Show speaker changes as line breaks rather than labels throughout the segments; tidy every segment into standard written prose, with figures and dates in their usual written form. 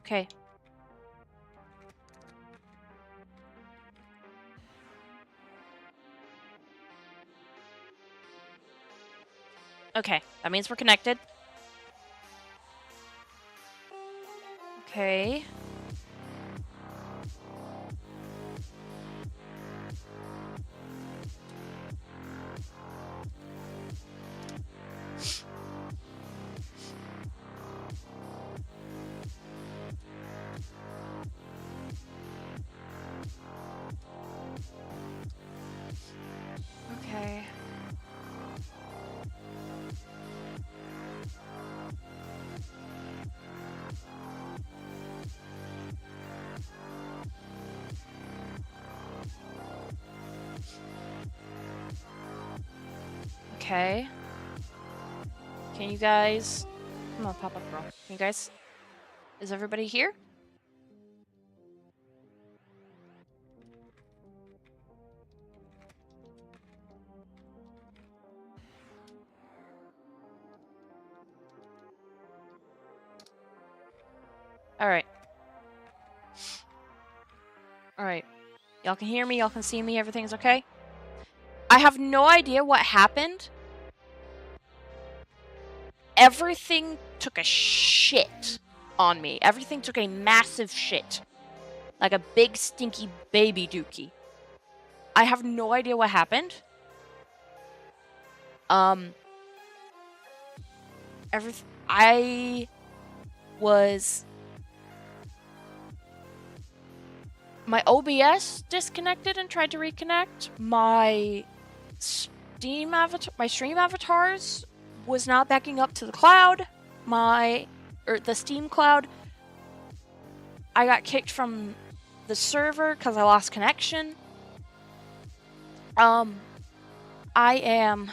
Okay. Okay, that means we're connected. Okay. Okay. Okay. Can you guys... Come on, pop up, bro. Can you guys... Is everybody here? Alright. Alright. Y'all can hear me, y'all can see me, everything's okay? I have no idea what happened. Everything took a shit on me. Everything took a massive shit. Like a big stinky baby dookie. I have no idea what happened. I was... My OBS disconnected and tried to reconnect. My stream avatars was not backing up to the cloud. The Steam cloud. I got kicked from the server because I lost connection. I am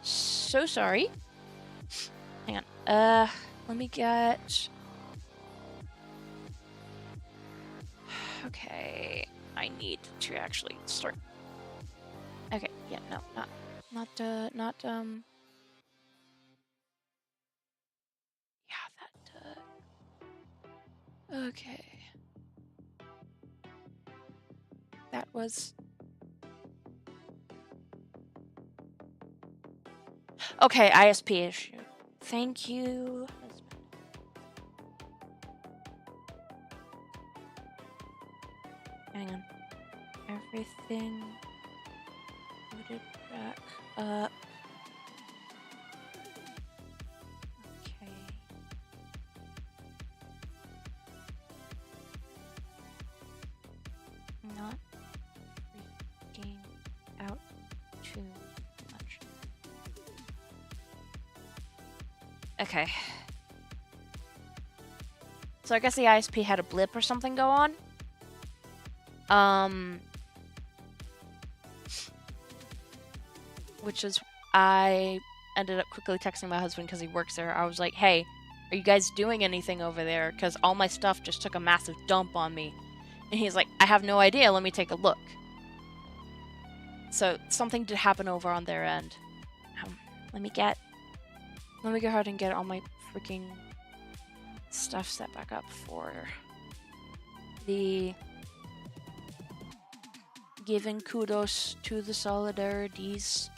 so sorry. Hang on. Let me get... Okay, I need to actually start. Okay, yeah, no, yeah, okay. That was... Okay, ISP issue. Thank you. Hang on. Everything booted back up. Okay. Not freaking out too much. Okay. So I guess the ISP had a blip or something go on. Which is, I ended up quickly texting my husband because he works there. I was like, hey, are you guys doing anything over there? Because all my stuff just took a massive dump on me. And he's like, I have no idea. Let me take a look. So something did happen over on their end. Let me go ahead and get all my freaking stuff set back up for the... Giving kudos to the solidarities,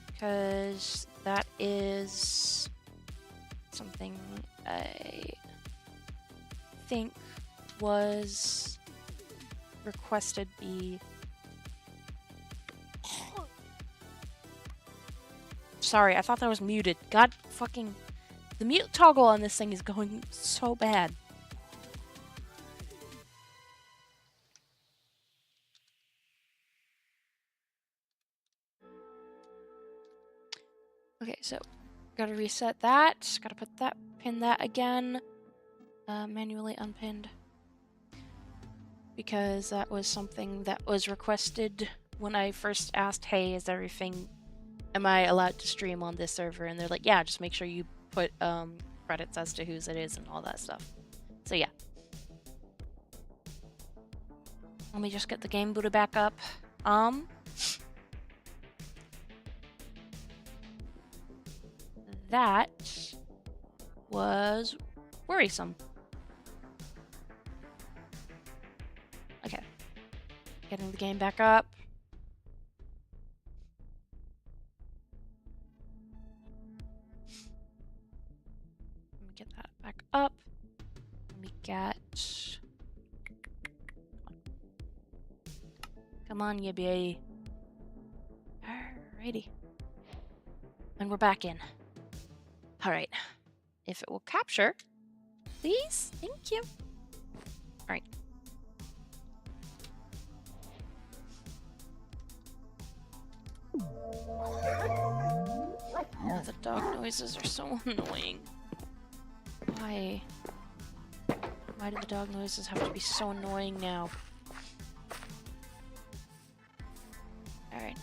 because that is something I think was requested be... Sorry, I thought that was muted. God fucking... The mute toggle on this thing is going so bad. Okay, so gotta reset that. Gotta pin that again. Manually unpinned. Because that was something that was requested when I first asked, hey, am I allowed to stream on this server? And they're like, yeah, just make sure you put credits as to whose it is and all that stuff. So yeah. Let me just get the game booted back up. That was worrisome. Okay. Getting the game back up. Let me get that back up. Let me get... Come on, Yippee. Alrighty. And we're back in. Alright. If it will capture, please. Thank you. Alright. Oh, the dog noises are so annoying. Why? Why do the dog noises have to be so annoying now? Alright.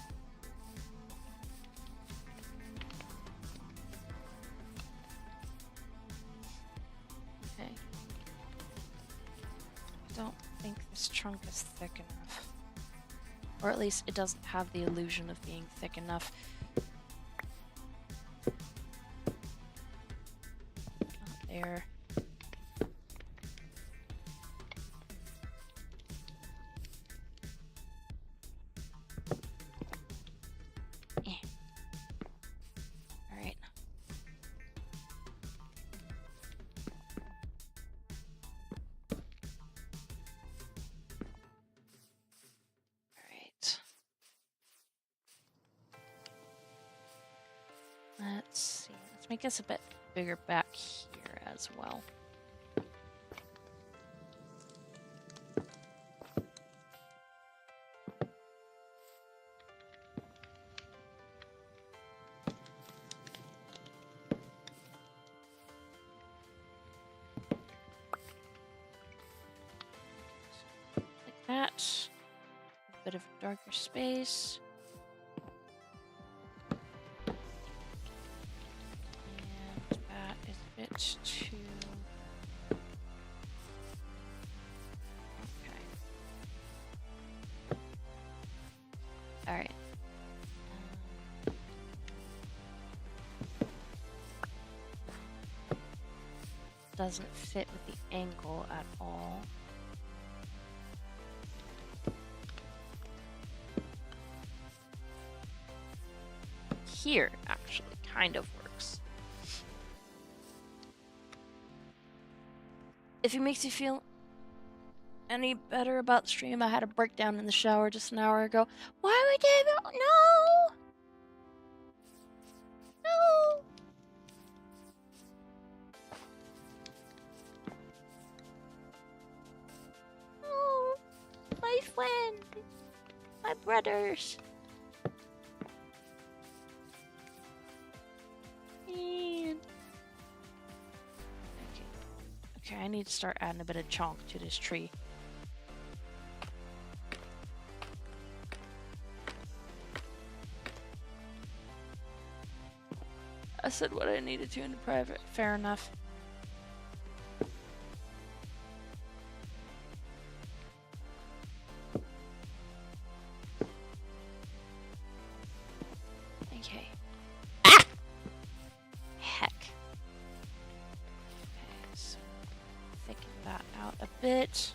Okay. I don't think this trunk is thick enough. Or at least it doesn't have the illusion of being thick enough. Not there. Alright. Alright. Let's see. Let's make this a bit bigger back here as well. Like that. A bit of a darker space. And that is a bit too... Okay. Alright. Doesn't fit with the angle at all. Here, actually, kind of works. If it makes you feel any better about the stream, I had a breakdown in the shower just an hour ago. Why would they... No! No! No! My friend! My brothers! Man. Okay, I need to start adding a bit of chonk to this tree. I said what I needed to in private. Fair enough. Okay. Ah! Heck. Okay, so thicken that out a bit.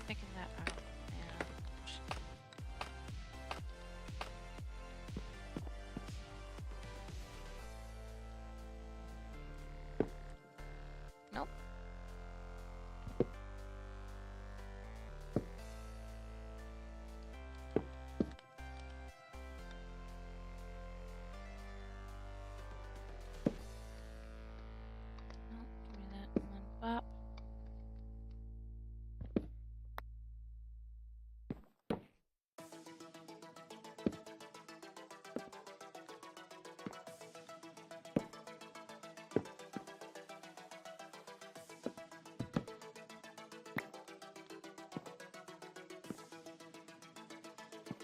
Thicken that out. Nope. Nope, give me that one bop.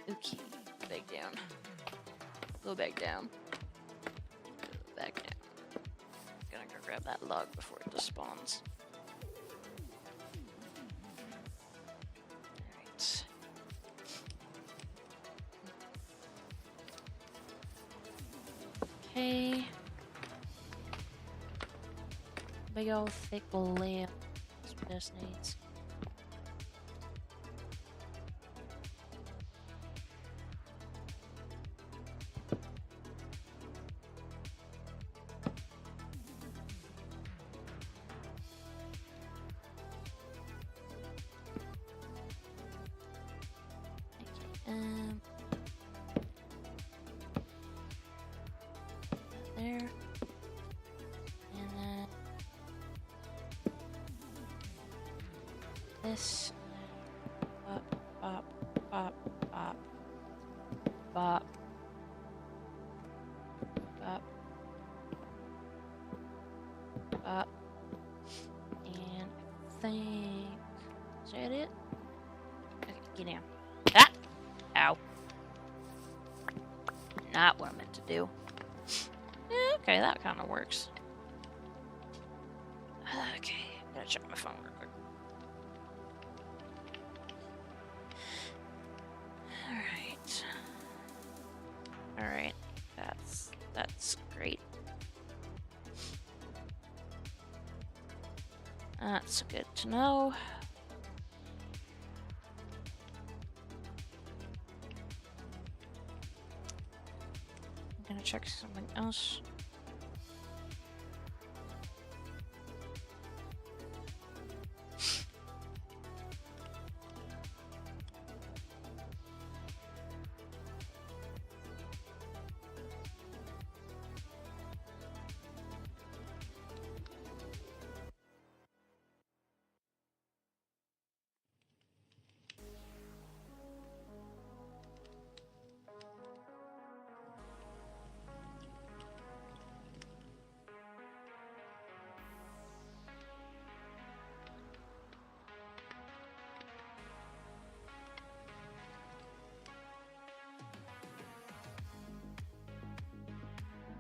Okay, back down. Go back down. Go back down. Gonna go grab that log before it despawns. Alright. Okay. Big old thick lamp. That's what this needs. There. And then this. Bop, bop, bop, bop, bop, bop, bop. And I think, is that it? Okay, get down. Ah! Ow. Not what I meant to do. Yeah, okay, that kind of works. Okay, gotta check my phone real quick. Alright. Alright, that's great. That's good to know. I'm gonna check something else.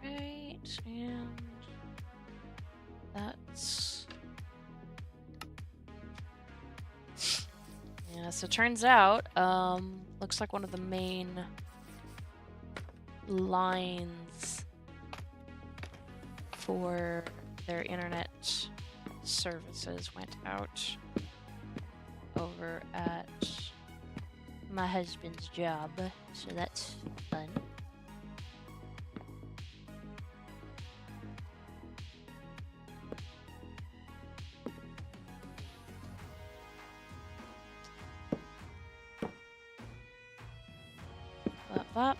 Right, and that's... Yeah, so it turns out, looks like one of the main lines for their internet services went out over at my husband's job, so that's fun. Bop, bop.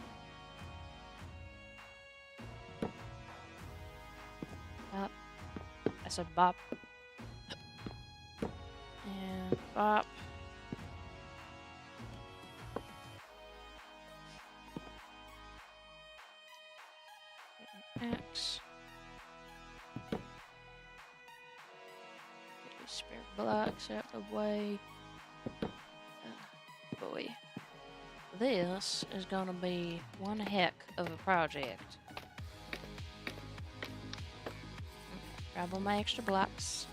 Bop. I said bop. And bop. X. Get these spare blocks out of the way. Boy. This is gonna be one heck of a project. Grab all my extra blocks.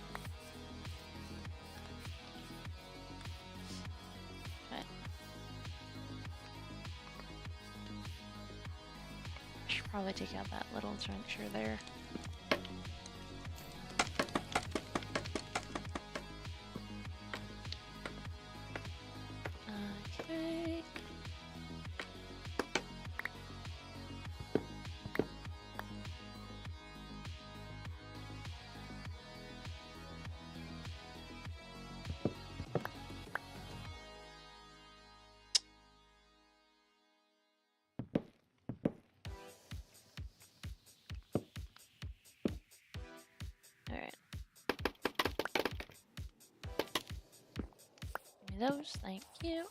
Okay. Should probably take out that little juncture there. Okay. Alright. Give me those, thank you.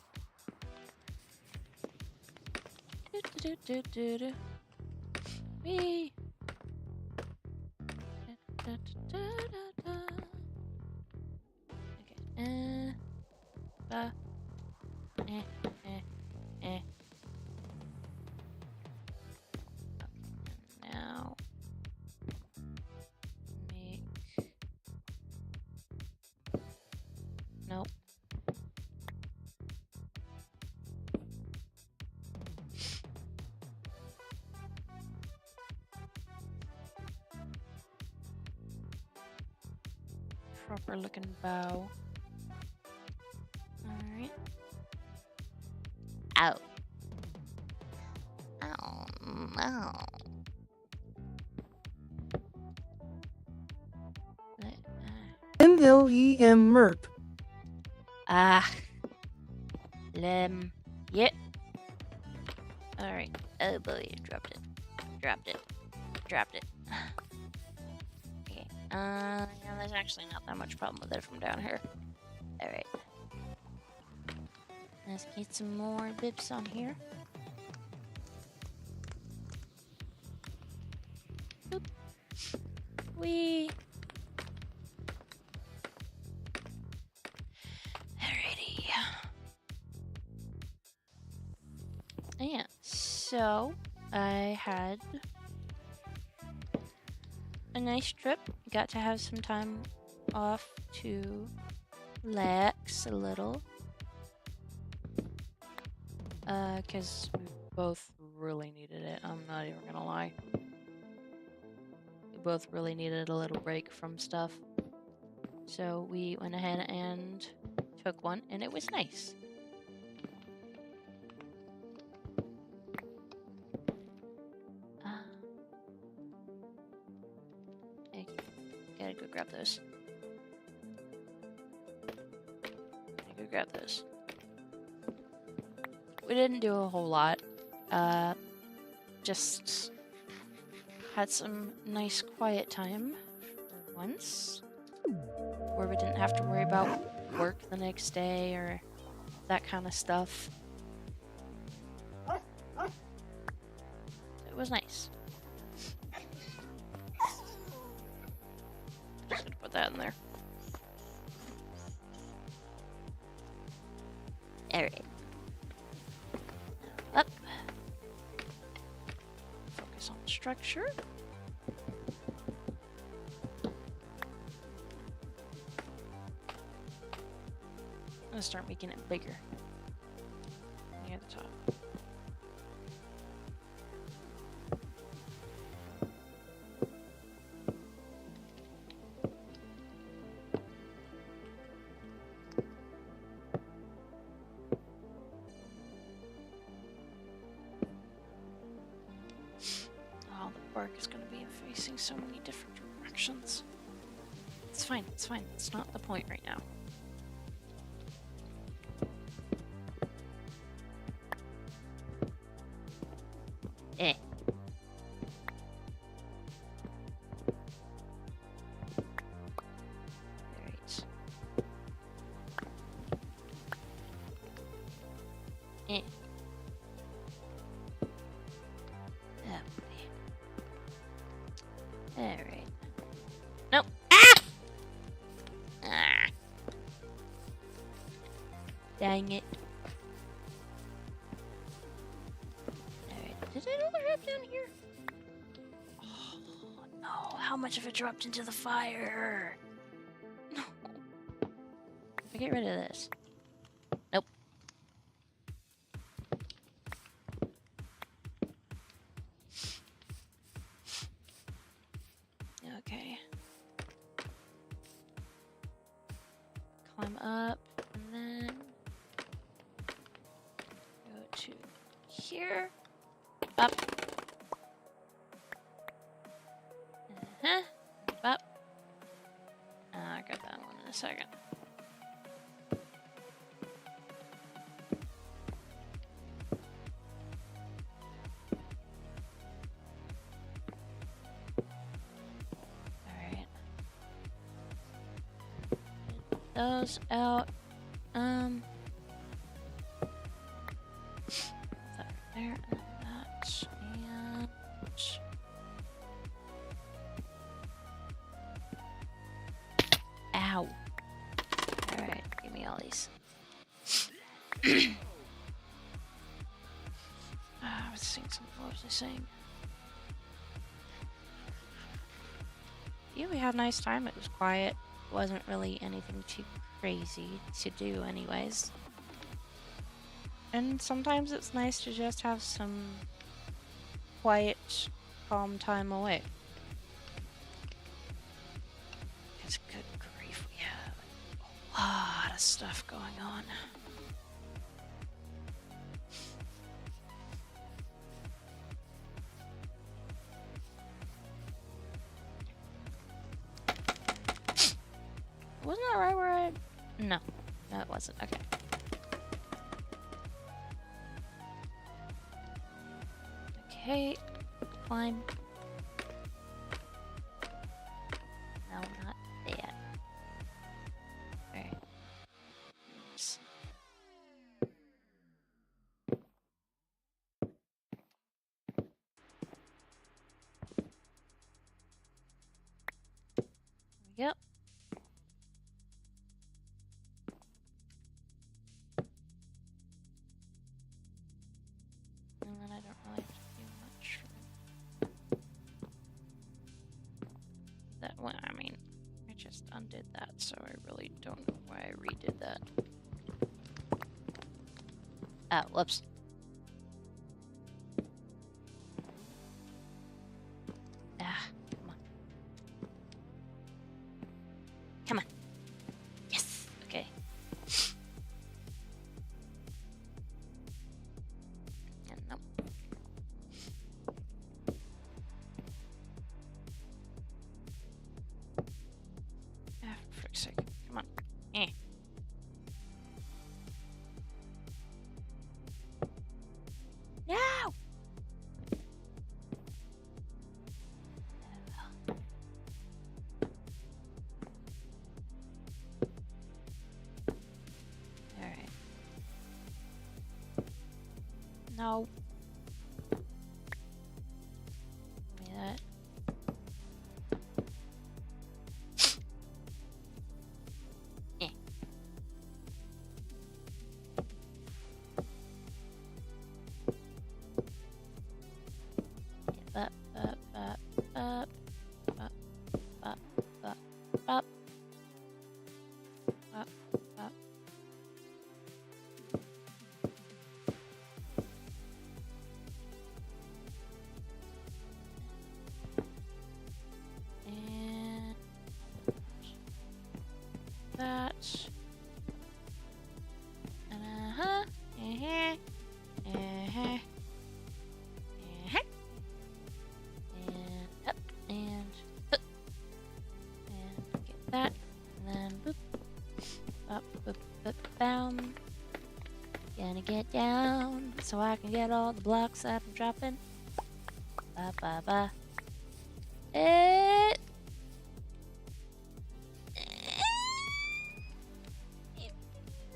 Do do do do do. Wee. Da, da, da, da, da. Okay. Ba. Eh. Okay, now make. Nope. proper looking bow. Alright. Ow. Ow. Ow.
MLEM MERP.
Ah. Yep. Alright. Oh boy, dropped it. Dropped it. Dropped it. Okay. Yeah, there's actually not that much problem with it from down here. Alright. Let's get some more bips on here. Boop. Wee. Alrighty. Yeah, so I had a nice trip. Got to have some time off to relax a little. Because we both really needed it. I'm not even gonna lie. We both really needed a little break from stuff. So we went ahead and took one, and it was nice. Okay, gotta go grab those. Gotta go grab those. We didn't do a whole lot. Just had some nice quiet time for once, where we didn't have to worry about work the next day or that kind of stuff. It was nice. Just gonna put that in there. Alright. Up. Focus on the structure. I'm gonna start making it bigger near the top. Oh, the bark is gonna be facing so many different directions. It's fine, it's fine. It's not the point right now. Eh. Alright. Eh. Oh, boy. Alright. Nope. Ah! Ah. Dang it. Did it all drop down here? Oh, no. How much of it dropped into the fire? No. If I get rid of this. Nope. Okay. Climb up and then go to here. Up. Up. I got that one in a second. Alright. Get those out. That right there. Ow. Alright, give me all these. I was seeing something. What was I saying? Yeah, we had a nice time. It was quiet. Wasn't really anything too crazy to do anyways. And sometimes it's nice to just have some quiet, calm time away. Because good grief, we lot of stuff going on. Wasn't that right where I... No, that wasn't. Okay. Okay, climb. No, not that. Alright. Yep. And then I don't really have to do much. That one, I mean, I just undid that, so I really don't know why I redid that. Oh, whoops. Ah, come on. Come on. Yes! Okay. And nope. Ah, for frick's sake. Come on. Eh. No! Alright. No. Give me that. Eh. Up, up, up, up, up, up, up, up, up, up. And that. And uh-huh. Uh-huh. Uh-huh. Uh-huh. And up and up. And get that. And then boop. Up, boop, boop, down. Gonna get down so I can get all the blocks that I'm dropping. Ba ba ba. It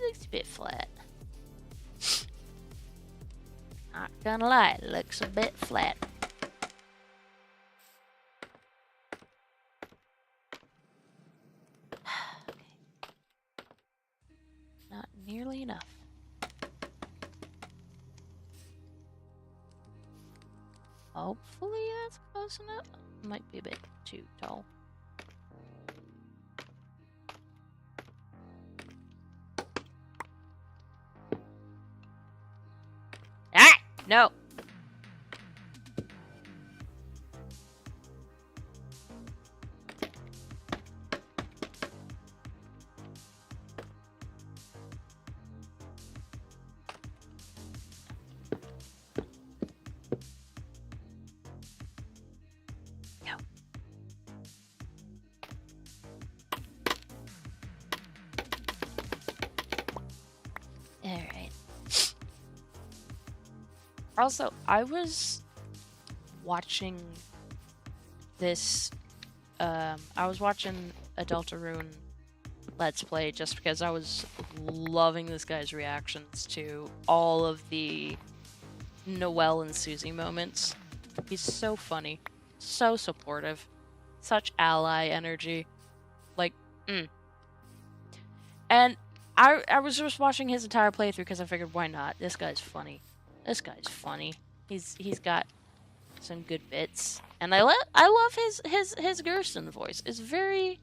looks a bit flat. Not gonna lie, it looks a bit flat. Okay. Not nearly enough. Hopefully that's close enough. Might be a bit too tall. Ah! No! Alright. Also, I was watching this, I was watching a Deltarune Let's Play just because I was loving this guy's reactions to all of the Noelle and Susie moments. He's so funny, so supportive, such ally energy. Like, And I was just watching his entire playthrough because I figured, why not? This guy's funny. This guy's funny. He's got some good bits, and I love his Gersten voice. It's very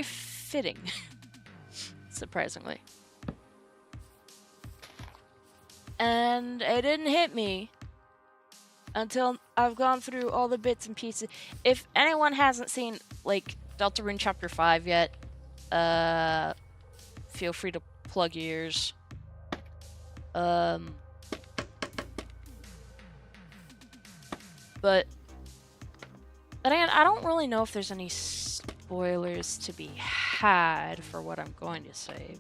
fitting, surprisingly. And it didn't hit me until I've gone through all the bits and pieces. If anyone hasn't seen like Deltarune Chapter 5 yet, Feel free to plug your ears. But again, I don't really know if there's any spoilers to be had for what I'm going to say,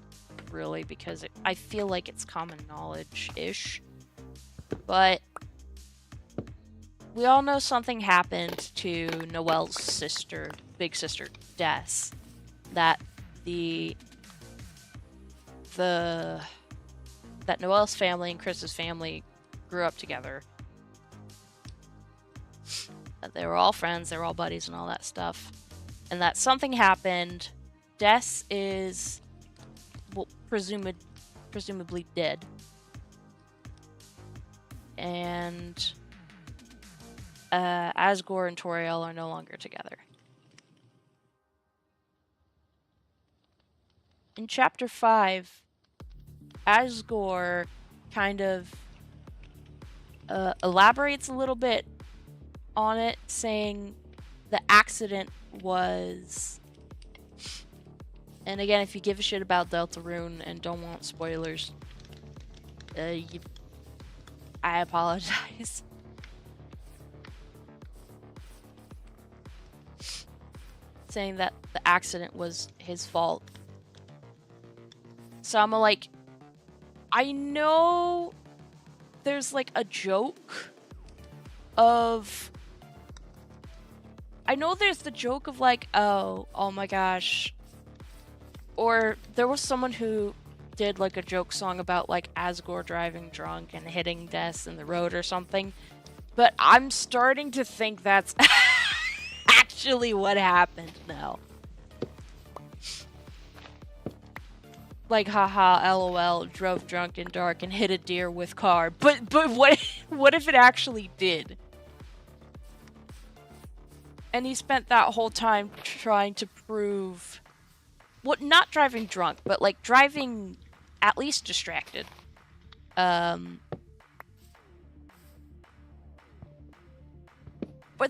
really, because I feel like it's common knowledge-ish. But we all know something happened to Noelle's sister, big sister, Des, that that Noelle's family and Chris's family grew up together. They were all friends, they were all buddies and all that stuff. And that something happened. Des is, well, presumably dead. And Asgore and Toriel are no longer together. In Chapter 5, Asgore kind of elaborates a little bit on it, saying the accident was... And again, if you give a shit about Deltarune and don't want spoilers, I apologize. Saying that the accident was his fault. So I'm like, I know there's like a joke of... I know there's the joke of like, oh my gosh. Or there was someone who did like a joke song about like Asgore driving drunk and hitting Des in the road or something. But I'm starting to think that's actually what happened now. Like, haha, lol, drove drunk and dark and hit a deer with car. But what if it actually did? And he spent that whole time trying to prove... Well, not driving drunk, but like driving at least distracted. But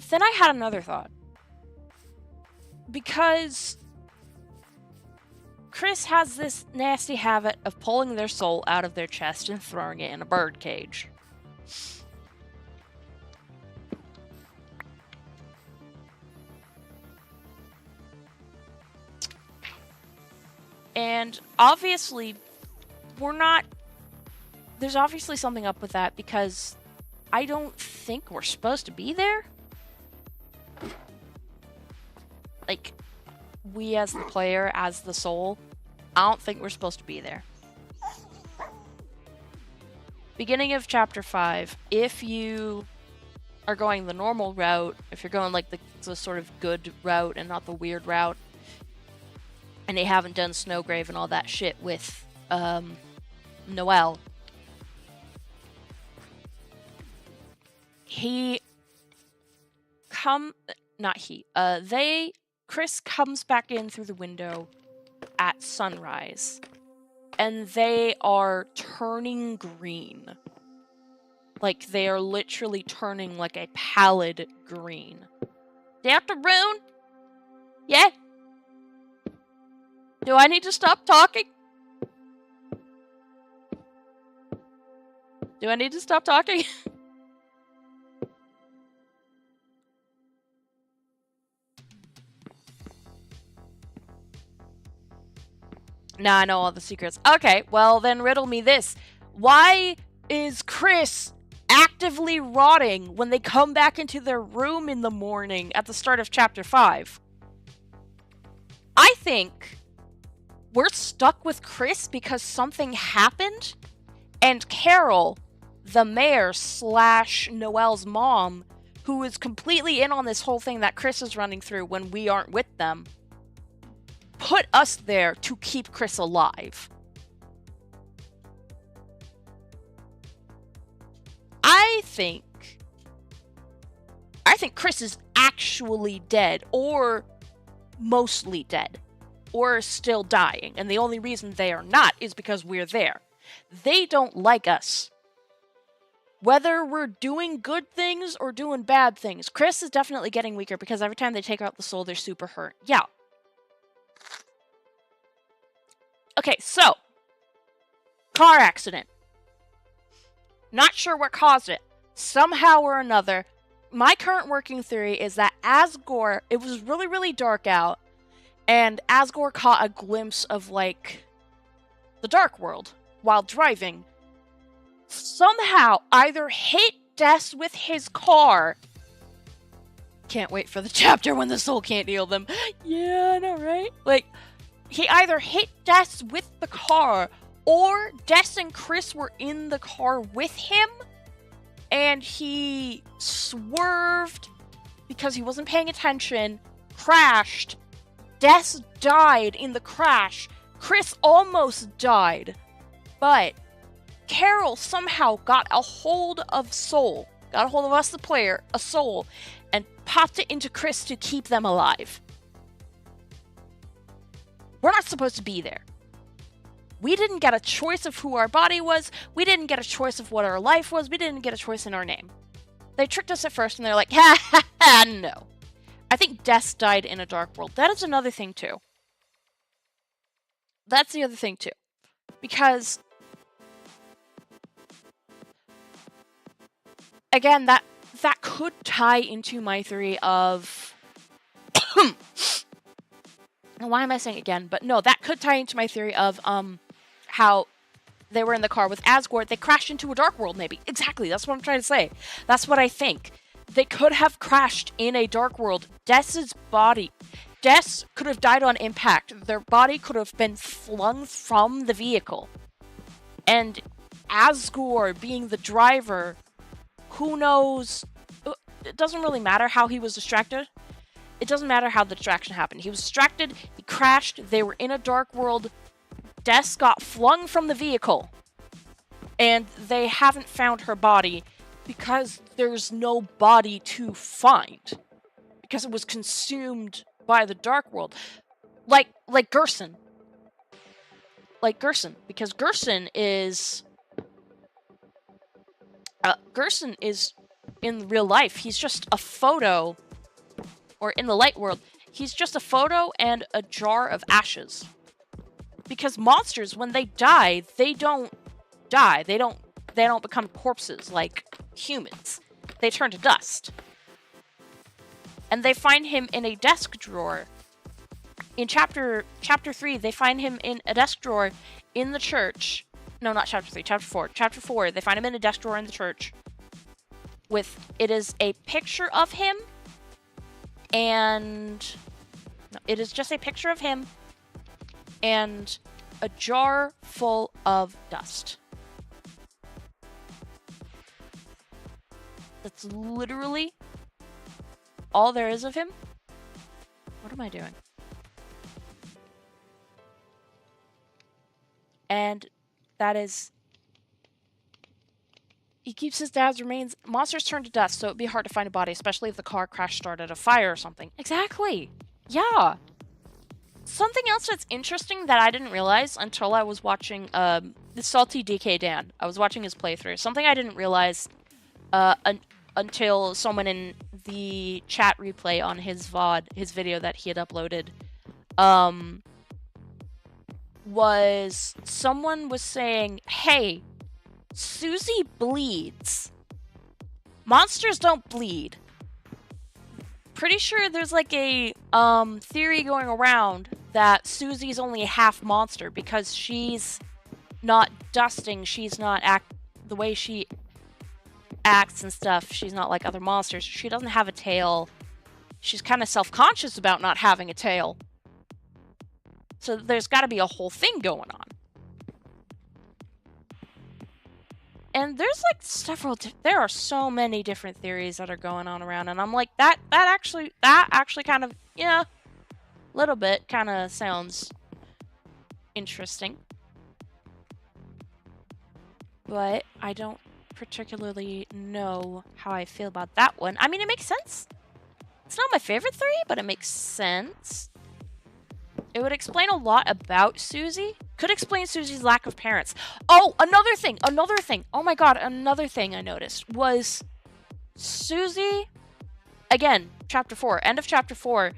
then I had another thought. Because Chris has this nasty habit of pulling their soul out of their chest and throwing it in a bird cage. And obviously, there's obviously something up with that because I don't think we're supposed to be there. Like, we as the player, as the soul, I don't think we're supposed to be there. Beginning of Chapter 5, if you are going the normal route, if you're going like the sort of good route and not the weird route, and they haven't done Snowgrave and all that shit with Noelle, Chris comes back in through the window at sunrise, and they are turning green. Like, they are literally turning like a pallid green. Deltarune? Yeah? Do I need to stop talking? Do I need to stop talking? Now I know all the secrets. Okay, well then riddle me this. Why is Chris actively rotting when they come back into their room in the morning at the start of Chapter 5? I think we're stuck with Chris because something happened, and Carol, the mayor / Noelle's mom, who is completely in on this whole thing that Chris is running through when we aren't with them, put us there to keep Chris alive. I think Chris is actually dead, or mostly dead, or still dying, and the only reason they are not is because we're there. They don't like us. Whether we're doing good things or doing bad things, Chris is definitely getting weaker because every time they take out the soul, they're super hurt. Yeah. Okay, so car accident. Not sure what caused it. Somehow or another, my current working theory is that Asgore, it was really, really dark out, and Asgore caught a glimpse of, like, the dark world while driving. Somehow either hit Des with his car. Can't wait for the chapter when the soul can't heal them. Yeah, I know, right? Like, he either hit Des with the car, or Des and Chris were in the car with him, and he swerved because he wasn't paying attention, crashed. Des died in the crash. Chris almost died. But Carol somehow got a hold of Soul, got a hold of us, the player, a soul, and popped it into Chris to keep them alive. We're not supposed to be there. We didn't get a choice of who our body was. We didn't get a choice of what our life was. We didn't get a choice in our name. They tricked us at first, and they're like, ha ha ha, no. I think Des died in a dark world. That is another thing, too. That's the other thing, too. Because, again, that could tie into my theory of... Why am I saying again? But no, that could tie into my theory of how they were in the car with Asgore. They crashed into a dark world, maybe. Exactly, that's what I'm trying to say. That's what I think. They could have crashed in a dark world. Des's body. Des could have died on impact. Their body could have been flung from the vehicle. And Asgore being the driver, who knows? It doesn't really matter how he was distracted. It doesn't matter how the distraction happened. He was distracted, he crashed, they were in a dark world, Des got flung from the vehicle, and they haven't found her body because there's no body to find. Because it was consumed by the dark world. Like Gerson. Like Gerson. Because Gerson is in real life. He's just a photo, or in the light world, he's just a photo and a jar of ashes. Because monsters, when they die, they don't die. They don't become corpses like humans. They turn to dust. And they find him in a desk drawer. In chapter 3, they find him in a desk drawer in the church. No, not chapter 3, chapter 4. Chapter 4, they find him in a desk drawer in the church. It is a picture of him, and no, it is just a picture of him and a jar full of dust. That's literally all there is of him. What am I doing? And that is... He keeps his dad's remains. Monsters turn to dust, so it'd be hard to find a body, especially if the car crash started a fire or something. Exactly. Yeah. Something else that's interesting that I didn't realize until I was watching the Salty DK Dan. I was watching his playthrough. Something I didn't realize until someone in the chat replay on his VOD, his video that he had uploaded, was someone was saying, hey, Susie bleeds. Monsters don't bleed. Pretty sure there's like a theory going around that Susie's only a half monster because she's not dusting, she's not the way she acts and stuff, she's not like other monsters. She doesn't have a tail. She's kind of self-conscious about not having a tail. So there's got to be a whole thing going on. And there's like there are so many different theories that are going on around, and I'm like, that actually kind of, yeah, a little bit kind of sounds interesting. But I don't particularly know how I feel about that one. I mean, it makes sense. It's not my favorite theory, but it makes sense. It would explain a lot about Susie. Could explain Susie's lack of parents. Oh, another thing. Oh my god, another thing I noticed was Susie, again, chapter 4, end of chapter 4,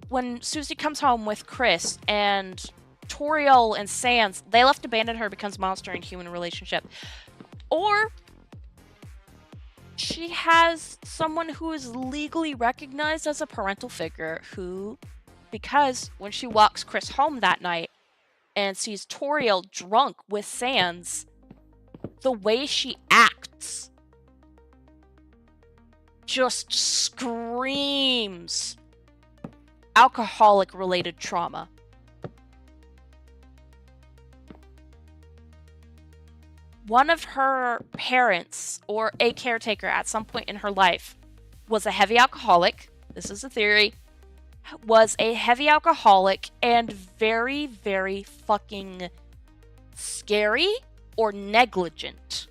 when Susie comes home with Chris and Toriel and Sans, they left abandon her becomes monster and human relationship. Or she has someone who is legally recognized as a parental figure who, because when she walks Chris home that night and sees Toriel drunk with Sans, the way she acts just screams alcoholic-related trauma. One of her parents, or a caretaker at some point in her life, was a heavy alcoholic. This is a theory. Was a heavy alcoholic and very, very fucking scary or negligent.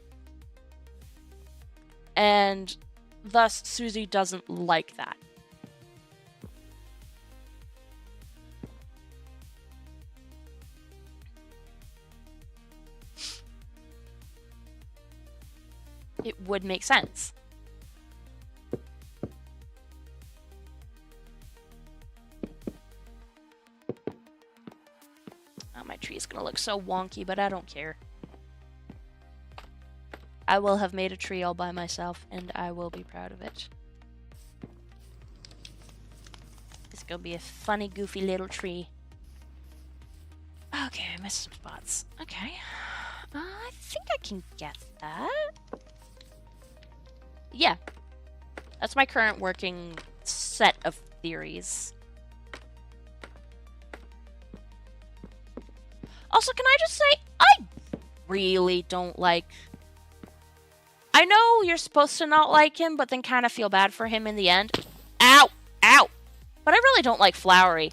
And thus, Susie doesn't like that. It would make sense. Oh, my tree is gonna look so wonky, but I don't care. I will have made a tree all by myself, and I will be proud of it. It's gonna be a funny, goofy little tree. Okay, I missed some spots. Okay. I think I can get that. Yeah. That's my current working set of theories. Also, can I just say, I really don't like... I know you're supposed to not like him, but then kind of feel bad for him in the end. Ow! Ow! But I really don't like Flowery.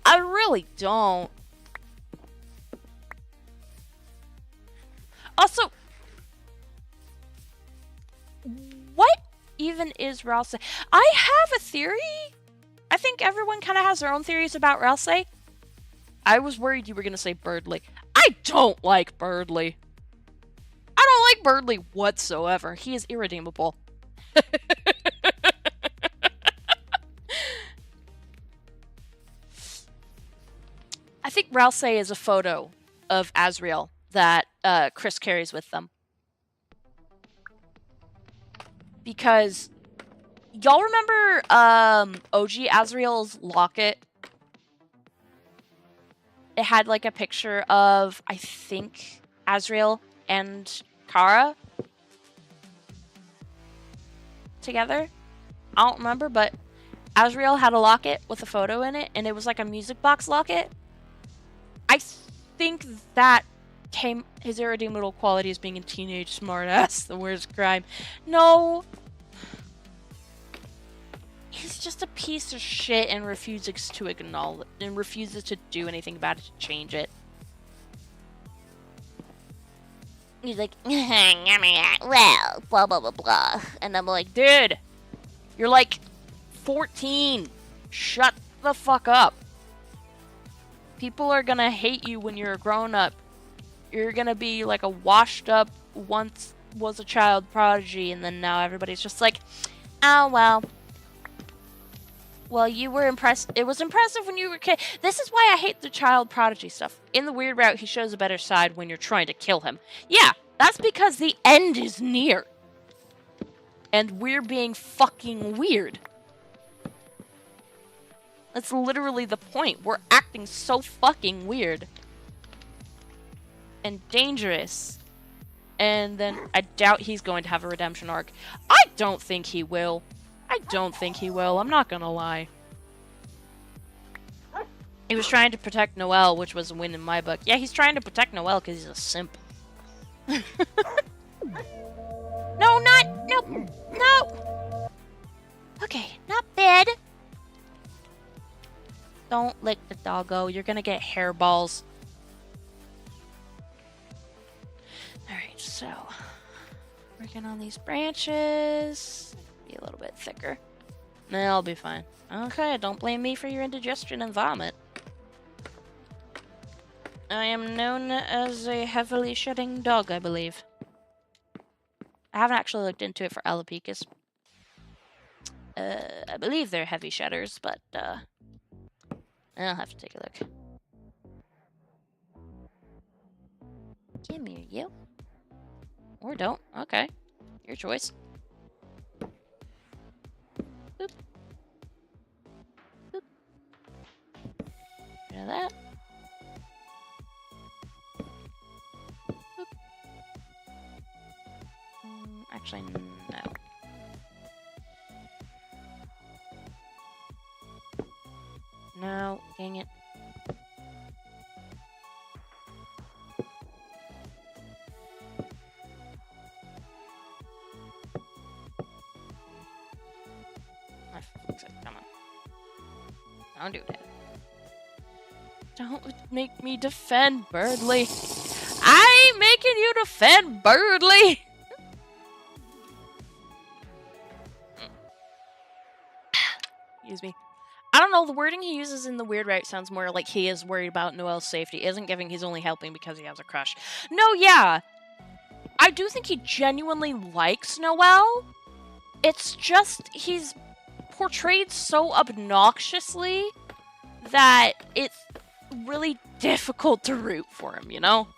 I really don't. Also, what even is Ralsei? I have a theory. I think everyone kind of has their own theories about Ralsei. I was worried you were going to say Birdly. I don't like Birdly. I don't like Birdly whatsoever. He is irredeemable. I think Ralsei is a photo of Azrael that Chris carries with them. Because y'all remember OG Azrael's locket? It had like a picture of, I think, Azrael and Kara together. I don't remember, but Azrael had a locket with a photo in it, and it was like a music box locket. I think that came his irredeemable quality as being a teenage smartass, the worst crime. No. He's just a piece of shit and refuses to acknowledge and refuses to do anything about it to change it. He's like, well, blah, blah, blah, blah. And I'm like, dude, you're like 14. Shut the fuck up. People are gonna hate you when you're a grown-up. You're gonna be like a washed-up, once was a child prodigy, and then now everybody's just like, oh, well. Well, you were impressed. It was impressive when you were a kid. This is why I hate the child prodigy stuff. In the weird route, he shows a better side when you're trying to kill him. Yeah, that's because the end is near. And we're being fucking weird. That's literally the point. We're acting so fucking weird. And dangerous. And then I doubt he's going to have a redemption arc. I don't think he will. I don't think he will. I'm not gonna lie. He was trying to protect Noelle, which was a win in my book. Yeah, he's trying to protect Noelle because he's a simp. No, not... No. No. Okay, not bad. Don't lick the doggo. You're gonna get hairballs. Alright, so... working on these branches... be a little bit thicker. Nah, I'll be fine. Okay, don't blame me for your indigestion and vomit. I am known as a heavily shedding dog, I believe. I haven't actually looked into it for Alopecus. I believe they're heavy shedders, but I'll have to take a look. Give me you. Or don't. Okay. Your choice. Boop. Boop. Rid of that. Boop. Actually, no. No, dang it. Come on. Don't do that. Don't make me defend Birdly. I'm making you defend Birdly! Excuse me. I don't know, the wording he uses in the Weird Right sounds more like he is worried about Noelle's safety. Isn't giving he's only helping because he has a crush. No, yeah. I do think he genuinely likes Noelle. It's just he's portrayed so obnoxiously that it's really difficult to root for him, you know?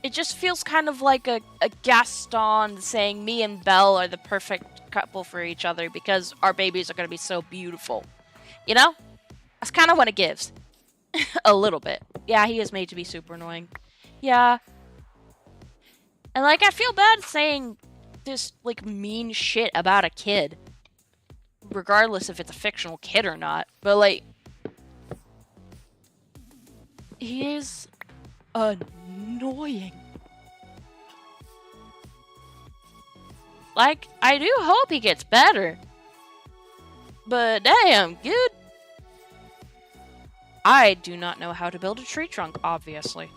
It just feels kind of like a Gaston saying me and Belle are the perfect couple for each other because our babies are going to be so beautiful. You know? That's kind of what it gives. A little bit. Yeah, he is made to be super annoying. Yeah. And, like, I feel bad saying this, like, mean shit about a kid. Regardless if it's a fictional kid or not. But, like, he is annoying. Like, I do hope he gets better. But damn, dude. I do not know how to build a tree trunk, obviously.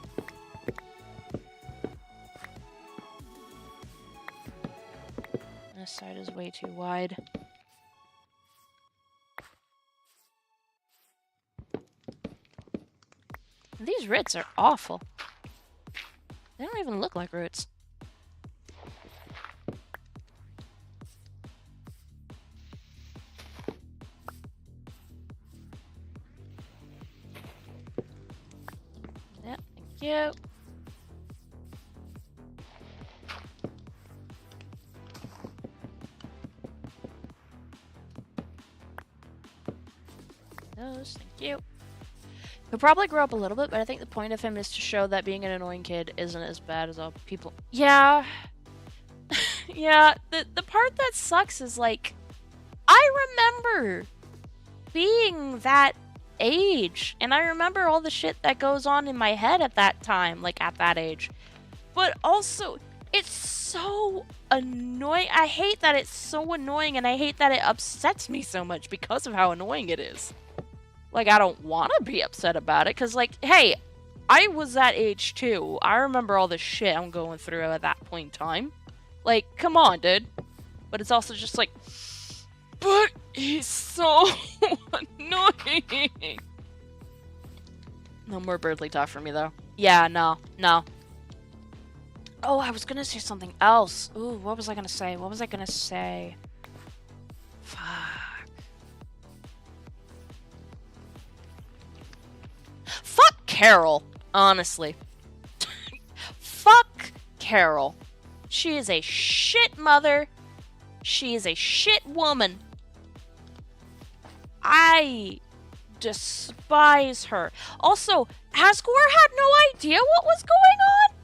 This side is way too wide. These roots are awful. They don't even look like roots. Yep, thank you. Those, thank you. He'll probably grow up a little bit, but I think the point of him is to show that being an annoying kid isn't as bad as all people. Yeah. Yeah, the part that sucks is, like, I remember being that age, and I remember all the shit that goes on in my head at that time, like, at that age. But also, it's so annoying. I hate that it's so annoying, and I hate that it upsets me so much because of how annoying it is. Like, I don't want to be upset about it, because, like, hey, I was that age, too. I remember all the shit I'm going through at that point in time. Like, come on, dude. But it's also just like, but he's so annoying. No more Birdly talk for me, though. Yeah, no. Oh, I was gonna say something else. Ooh, what was I gonna say? Fuck. Fuck Carol, honestly. Fuck Carol. She is a shit mother. She is a shit woman. I despise her. Also, Asgore had no idea what was going on?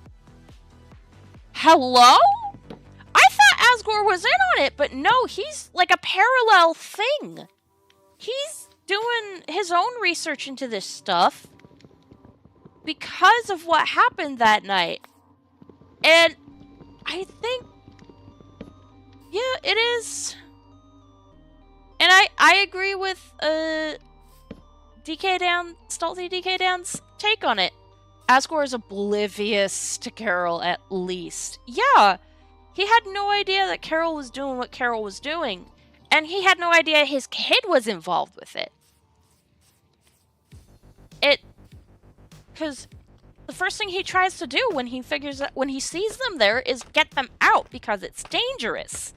Hello? I thought Asgore was in on it, but no, he's like a parallel thing. He's doing his own research into this stuff because of what happened that night. And I think, yeah, it is. And I agree with Stoltzy DK Down's take on it. Asgore is oblivious to Carol, at least. Yeah, he had no idea that Carol was doing what Carol was doing. And he had no idea his kid was involved with it. Because the first thing he tries to do when he sees them there is get them out because it's dangerous.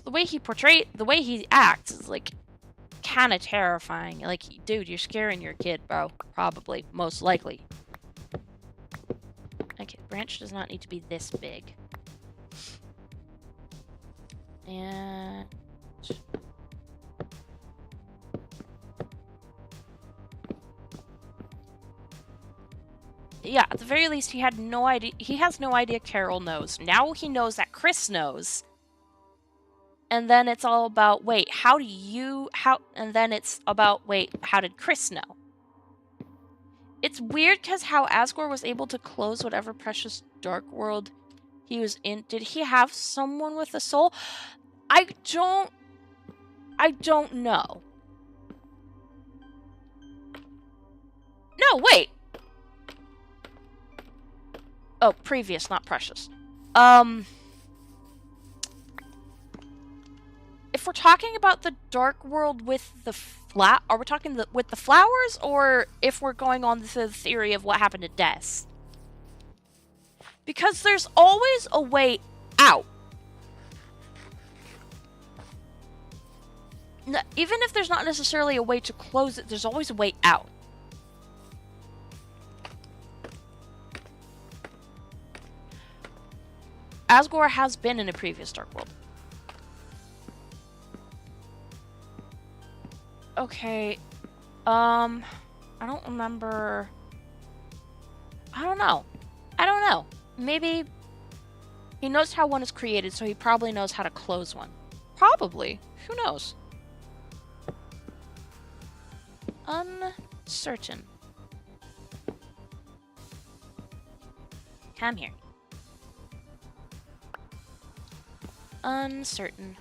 the way he acts is like kind of terrifying. Like, dude, you're scaring your kid, bro. Probably, most likely. Okay, branch does not need to be this big. And yeah, at the very least, he had no idea. He has no idea Carol knows. Now he knows that Chris knows. And then it's all about, wait, and then it's about, wait, how did Chris know? It's weird because how Asgore was able to close whatever precious dark world he was in. Did he have someone with a soul? I don't know. No, wait. Oh, previous, not precious. If we're talking about the dark world with the are we talking with the flowers, or if we're going on the theory of what happened to Des? Because there's always a way out. Even if there's not necessarily a way to close it, there's always a way out. Asgore has been in a previous dark world. Okay, I don't remember. I don't know. Maybe he knows how one is created, so he probably knows how to close one. Probably. Who knows? Uncertain. Come here. Uncertain.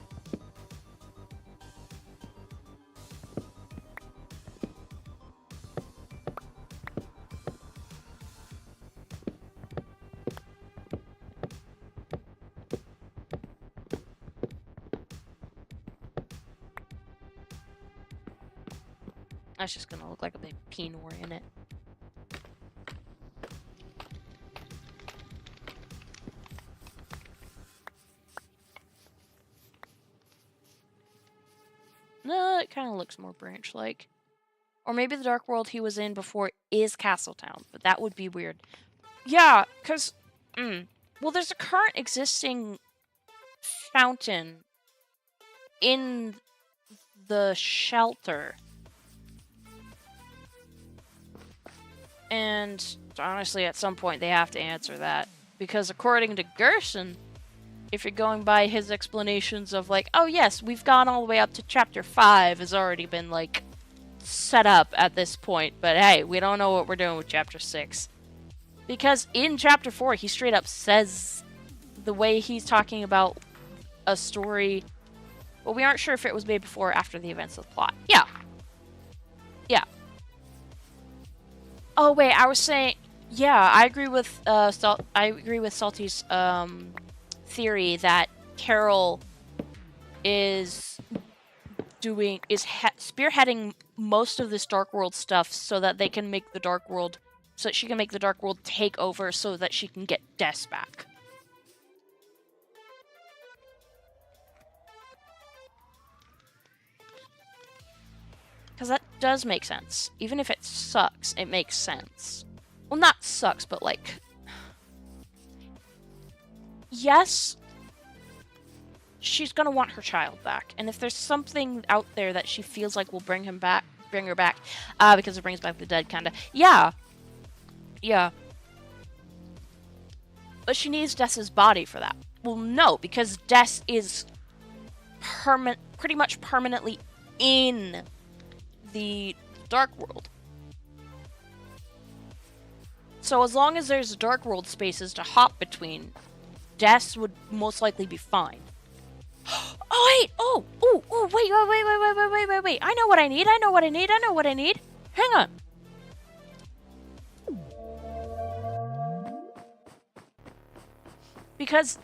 That's just gonna look like a big Pinor in it. No, it kind of looks more branch-like. Or maybe the dark world he was in before is Castletown, but that would be weird. Yeah, because, well, there's a current existing fountain in the shelter. And honestly, at some point, they have to answer that. Because according to Gerson, if you're going by his explanations of like, oh yes, we've gone all the way up to chapter 5 has already been like set up at this point. But hey, we don't know what we're doing with chapter 6. Because in chapter 4, he straight up says the way he's talking about a story. Well, we aren't sure if it was made before or after the events of the plot. Yeah. Yeah. Oh wait, I was saying, yeah, I agree with Salty's theory that Carol is spearheading most of this Dark World stuff so that they can make the Dark World, so that she can make the Dark World take over so that she can get Des back. Because that does make sense. Even if it sucks, it makes sense. Well, not sucks, but like... Yes, she's gonna want her child back. And if there's something out there that she feels like will bring her back, because it brings back the dead, kinda. Yeah. Yeah. But she needs Des's body for that. Well, no, because Des is pretty much permanently in the Dark World. So as long as there's Dark World spaces to hop between, Des would most likely be fine. Oh wait! Oh! Wait! I know what I need! Hang on! Because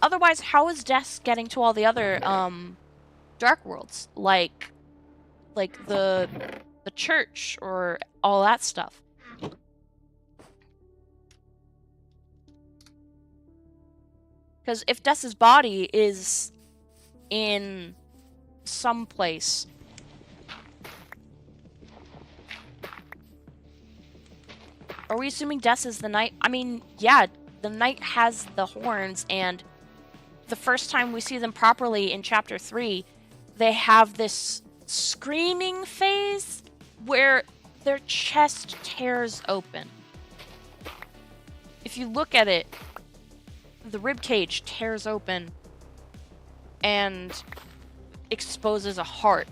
otherwise how is Des getting to all the other Dark Worlds? Like the church or all that stuff. Because if Des's body is in some place. Are we assuming Des is the knight? I mean, yeah, the knight has the horns, and the first time we see them properly in chapter 3, they have this screaming phase where their chest tears open. If you look at it, the ribcage tears open and exposes a heart,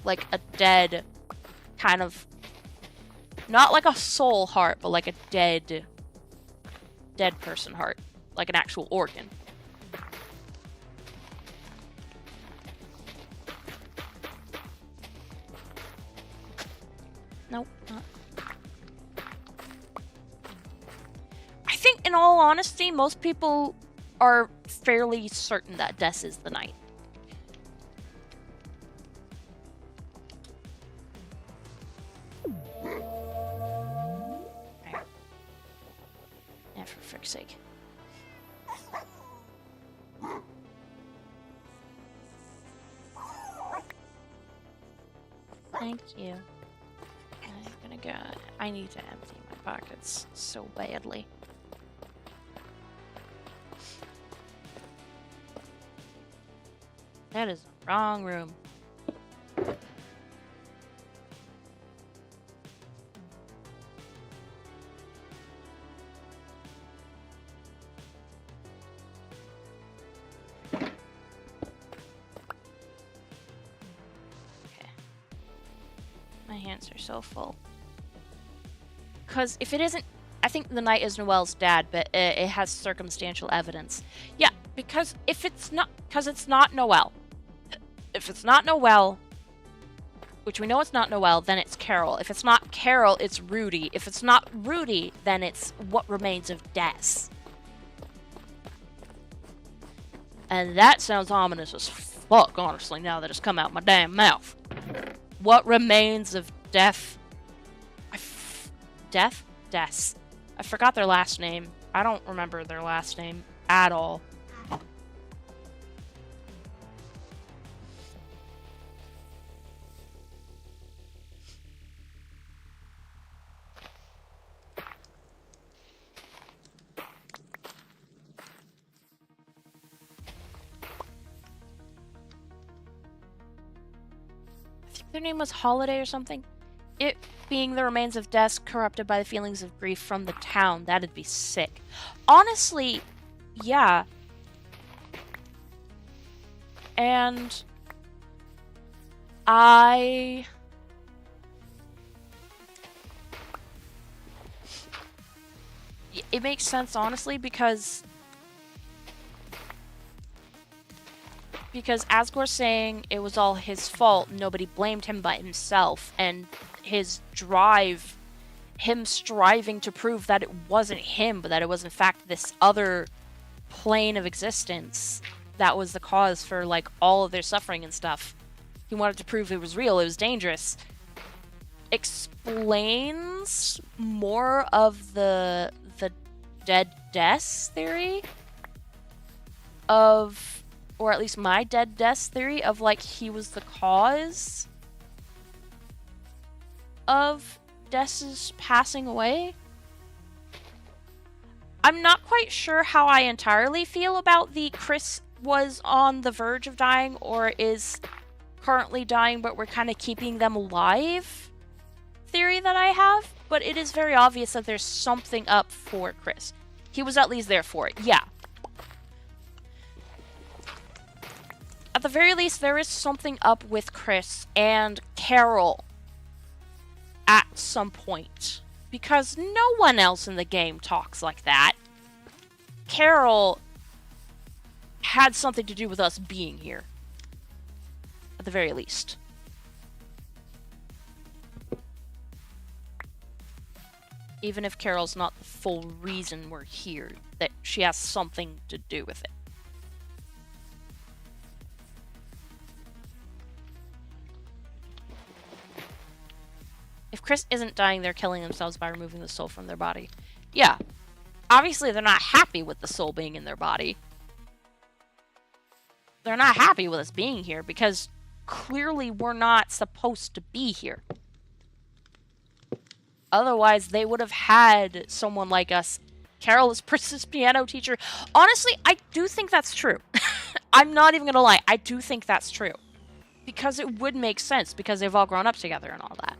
like a dead kind of, not like a soul heart, but like a dead person heart, like an actual organ. Nope, not. I think, in all honesty, most people are fairly certain that Des is the knight. Yeah, for frick's sake. Thank you. I'm gonna go. I need to empty my pockets so badly. That is the wrong room. My hands are so full. Because if it isn't, I think the knight is Noelle's dad, but it has circumstantial evidence. Yeah, because if it's not, it's not Noelle. If it's not Noelle, which we know it's not Noelle, then it's Carol. If it's not Carol, it's Rudy. If it's not Rudy, then it's what remains of Des. And that sounds ominous as fuck, honestly, now that it's come out my damn mouth. What remains of Death? Death? Des. I forgot their last name. I don't remember their last name at all. Their name was Holiday or something. It being the remains of Des corrupted by the feelings of grief from the town. That'd be sick. Honestly, yeah. And it makes sense, honestly, because Asgore's saying it was all his fault, nobody blamed him but himself, and his drive, him striving to prove that it wasn't him, but that it was in fact this other plane of existence that was the cause for, like, all of their suffering and stuff. He wanted to prove it was real, it was dangerous. Explains more of the dead Des theory of, or at least my dead Des theory of, like, he was the cause of Des's passing away. I'm not quite sure how I entirely feel about the Chris was on the verge of dying or is currently dying but we're kind of keeping them alive theory that I have, but it is very obvious that there's something up for Chris. He was at least there for it, yeah. At the very least, there is something up with Chris and Carol at some point. Because no one else in the game talks like that. Carol had something to do with us being here. At the very least. Even if Carol's not the full reason we're here, that she has something to do with it. If Chris isn't dying, they're killing themselves by removing the soul from their body. Yeah. Obviously, they're not happy with the soul being in their body. they're not happy with us being here because clearly we're not supposed to be here. Otherwise, they would have had someone like us. Carol is Pris's piano teacher. Honestly, I do think that's true. I'm not even gonna lie. I do think that's true. Because it would make sense, because they've all grown up together and all that.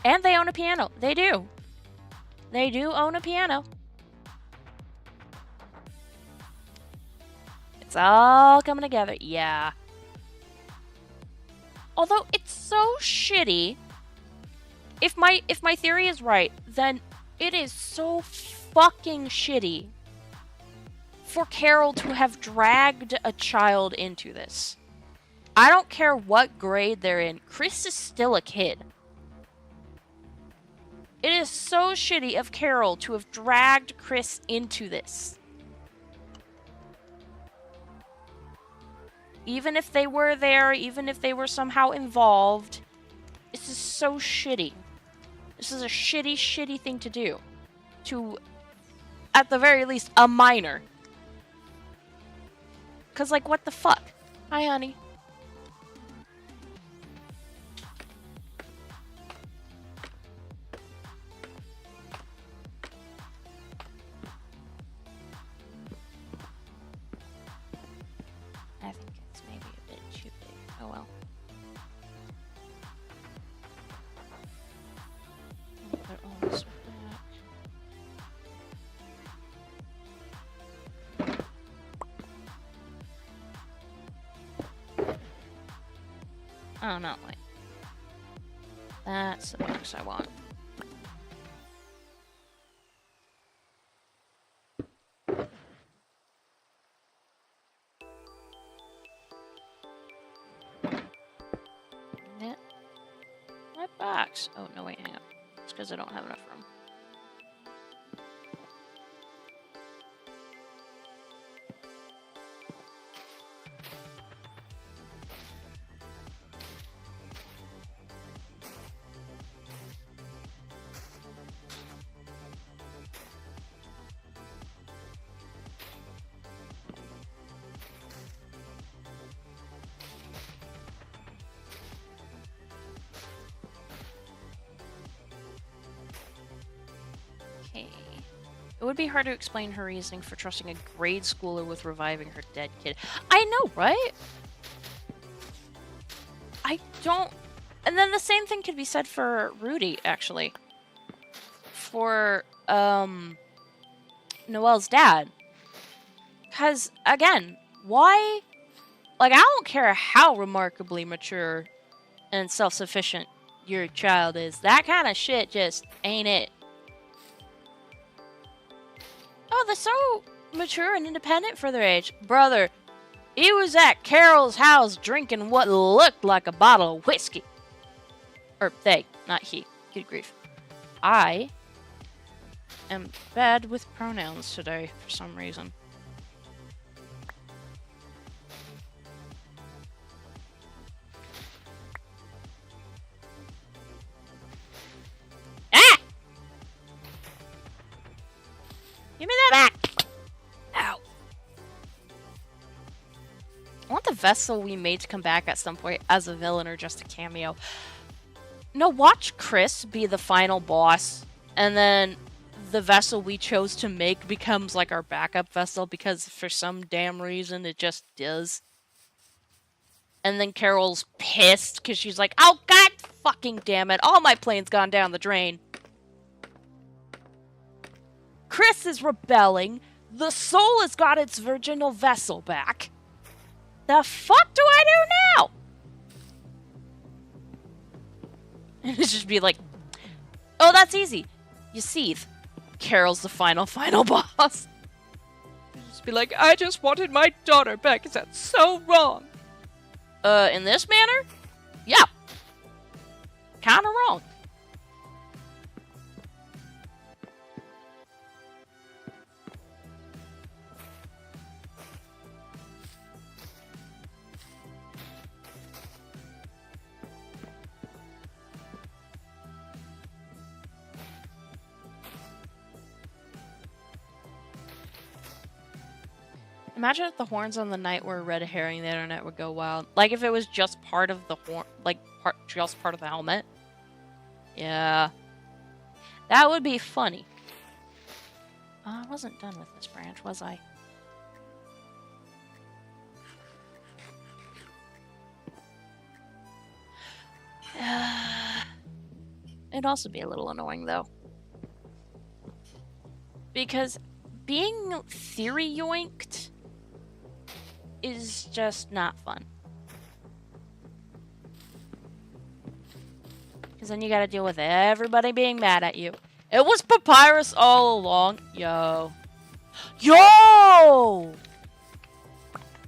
And they own a piano. They do. They do own a piano. It's all coming together. Yeah. Although it's so shitty. If my theory is right, then it is so fucking shitty for Carol to have dragged a child into this. I don't care what grade they're in. Chris is still a kid. It is so shitty of Carol to have dragged Chris into this. Even if they were there, even if they were somehow involved, this is so shitty. This is a shitty, shitty thing to do. To, at the very least, a minor. Because, like, what the fuck? Hi, honey. I think it's maybe a bit too big. Oh well. I'll put all this back. Oh no, wait. That's the box I want. My box. Oh no, wait, hang on. It's because I don't have enough room. It would be hard to explain her reasoning for trusting a grade schooler with reviving her dead kid. I know, right? I don't... And then the same thing could be said for Rudy, actually. For, Noelle's dad. Because, again, why... Like, I don't care how remarkably mature and self-sufficient your child is. That kind of shit just ain't it. Oh, they're so mature and independent for their age. Brother, he was at Carol's house drinking what looked like a bottle of whiskey. Or they, not he. Good grief. I am bad with pronouns today for some reason. Ah! Give me that back! Ow. I want the vessel we made to come back at some point as a villain or just a cameo. No, watch Chris be the final boss, and then the vessel we chose to make becomes like our backup vessel because for some damn reason it just does. And then Carol's pissed because she's like, oh god fucking damn it, all my plane's gone down the drain. Chris is rebelling. The soul has got its virginal vessel back. The fuck do I do now? And it's just be like, oh, that's easy. You seethe. Carol's the final boss. Just be like, I just wanted my daughter back. Is that so wrong? In this manner? Yeah. Kinda wrong. Imagine if the horns on the night were a red herring, the internet would go wild. Like if it was just part of the horn, like just part of the helmet. Yeah. That would be funny. I wasn't done with this branch, was I? It'd also be a little annoying, though. Because being theory yoinked is just not fun. Because then you gotta deal with everybody being mad at you. It was Papyrus all along. Yo. Yo!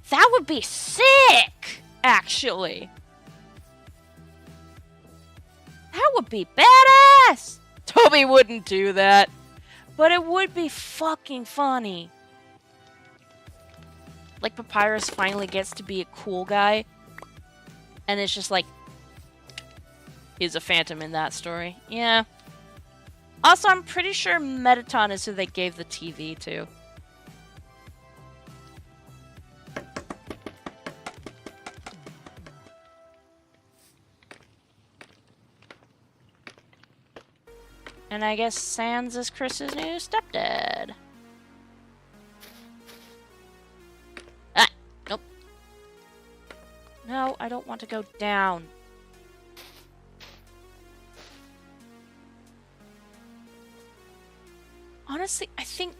That would be sick, actually. That would be badass! Toby wouldn't do that. But it would be fucking funny. Like, Papyrus finally gets to be a cool guy. And it's just like... he's a phantom in that story. Yeah. Also, I'm pretty sure Metaton is who they gave the TV to. And I guess Sans is Chris's new stepdad. Ah! Nope. No, I don't want to go down. Honestly, I think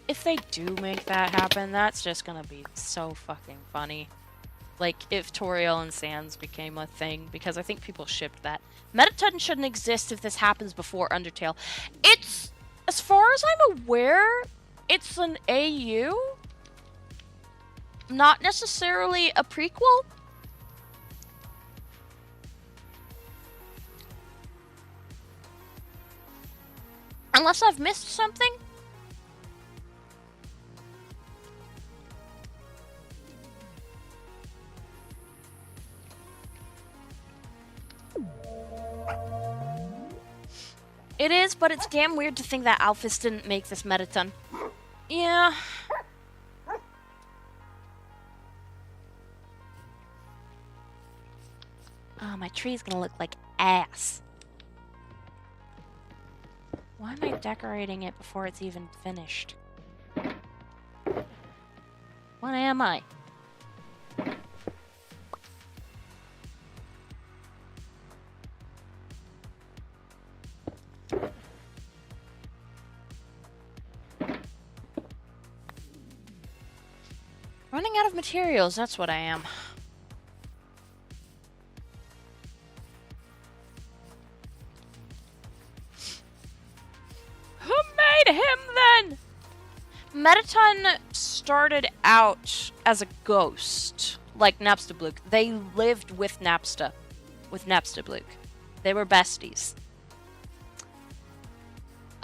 if they do make that happen, that's just gonna be so fucking funny. Like, if Toriel and Sans became a thing, because I think people shipped that. Metaton shouldn't exist if this happens before Undertale. It's, as far as I'm aware, it's an AU. Not necessarily a prequel. Unless I've missed something. It is, but it's damn weird to think that Alphys didn't make this Metaton. Yeah. Oh, my tree's gonna look like ass. Why am I decorating it before it's even finished? What am I? Running out of materials, that's what I am. Who made him then? Metaton started out as a ghost, like Napstablook. They lived with Napsta, with Napstablook. They were besties.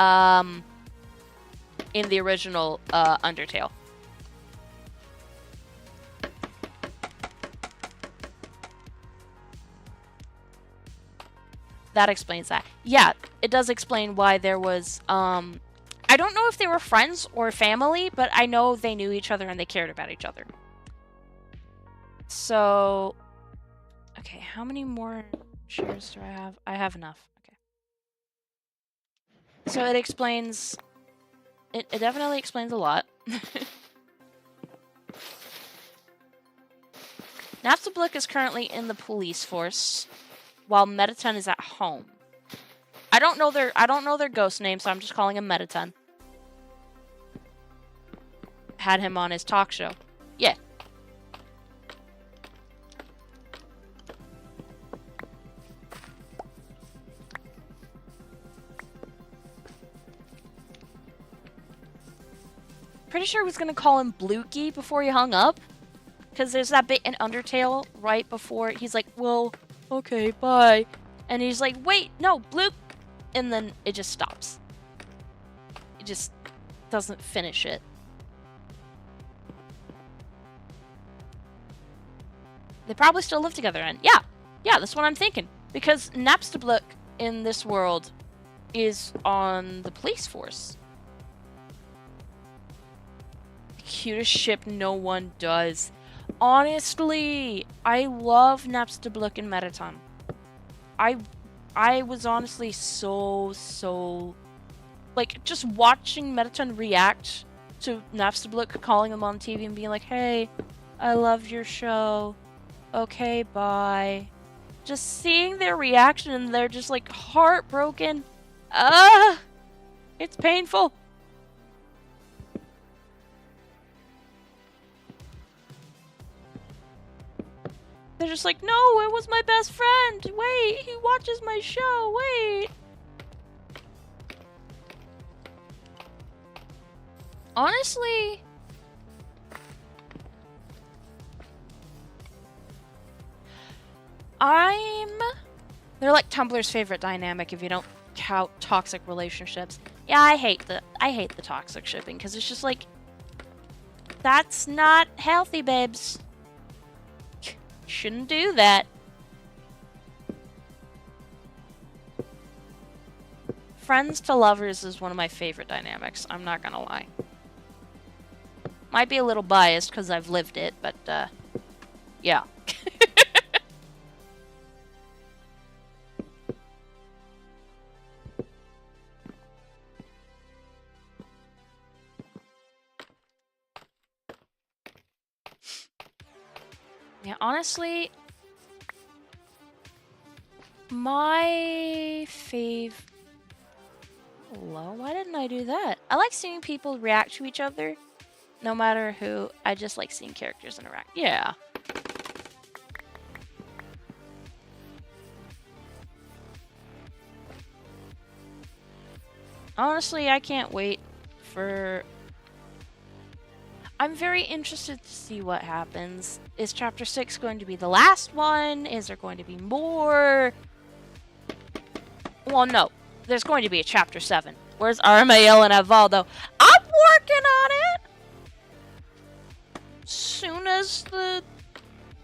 In the original Undertale. That explains that. Yeah, it does explain why there was, I don't know if they were friends or family, but I know they knew each other and they cared about each other. So, okay, how many more shares do I have? I have enough. Okay. So it explains, it definitely explains a lot. Napstablook is currently in the police force, while Metaton is at home. I don't know their ghost name, so I'm just calling him Metaton. Had him on his talk show. Yeah. Pretty sure he was gonna call him Blukey before he hung up. Because there's that bit in Undertale right before he's like, well, okay, bye. And he's like, wait, no, Bloop. And then it just stops. It just doesn't finish it. They probably still live together, and yeah, that's what I'm thinking. Because Napstablook in this world is on the police force. Cutest ship no one does. Honestly, I love Napstablook and Metaton. I was honestly so like just watching Metaton react to Napstablook calling him on TV and being like, "Hey, I love your show. Okay, bye." Just seeing their reaction and they're just like heartbroken. It's painful. They're just like, "No, it was my best friend. Wait, he watches my show. Wait." Honestly, they're like Tumblr's favorite dynamic if you don't count toxic relationships. Yeah, I hate the toxic shipping because it's just like, that's not healthy, babes. Shouldn't do that. Friends to lovers is one of my favorite dynamics, I'm not gonna lie. Might be a little biased because I've lived it, but, yeah. Yeah, honestly, my fave... Hello, why didn't I do that? I like seeing people react to each other, no matter who. I just like seeing characters interact. Yeah. Honestly, I can't wait for... I'm very interested to see what happens. Is Chapter 6 going to be the last one? Is there going to be more? Well, no. There's going to be a Chapter 7. Where's Armael and Avaldo? I'm working on it! Soon as the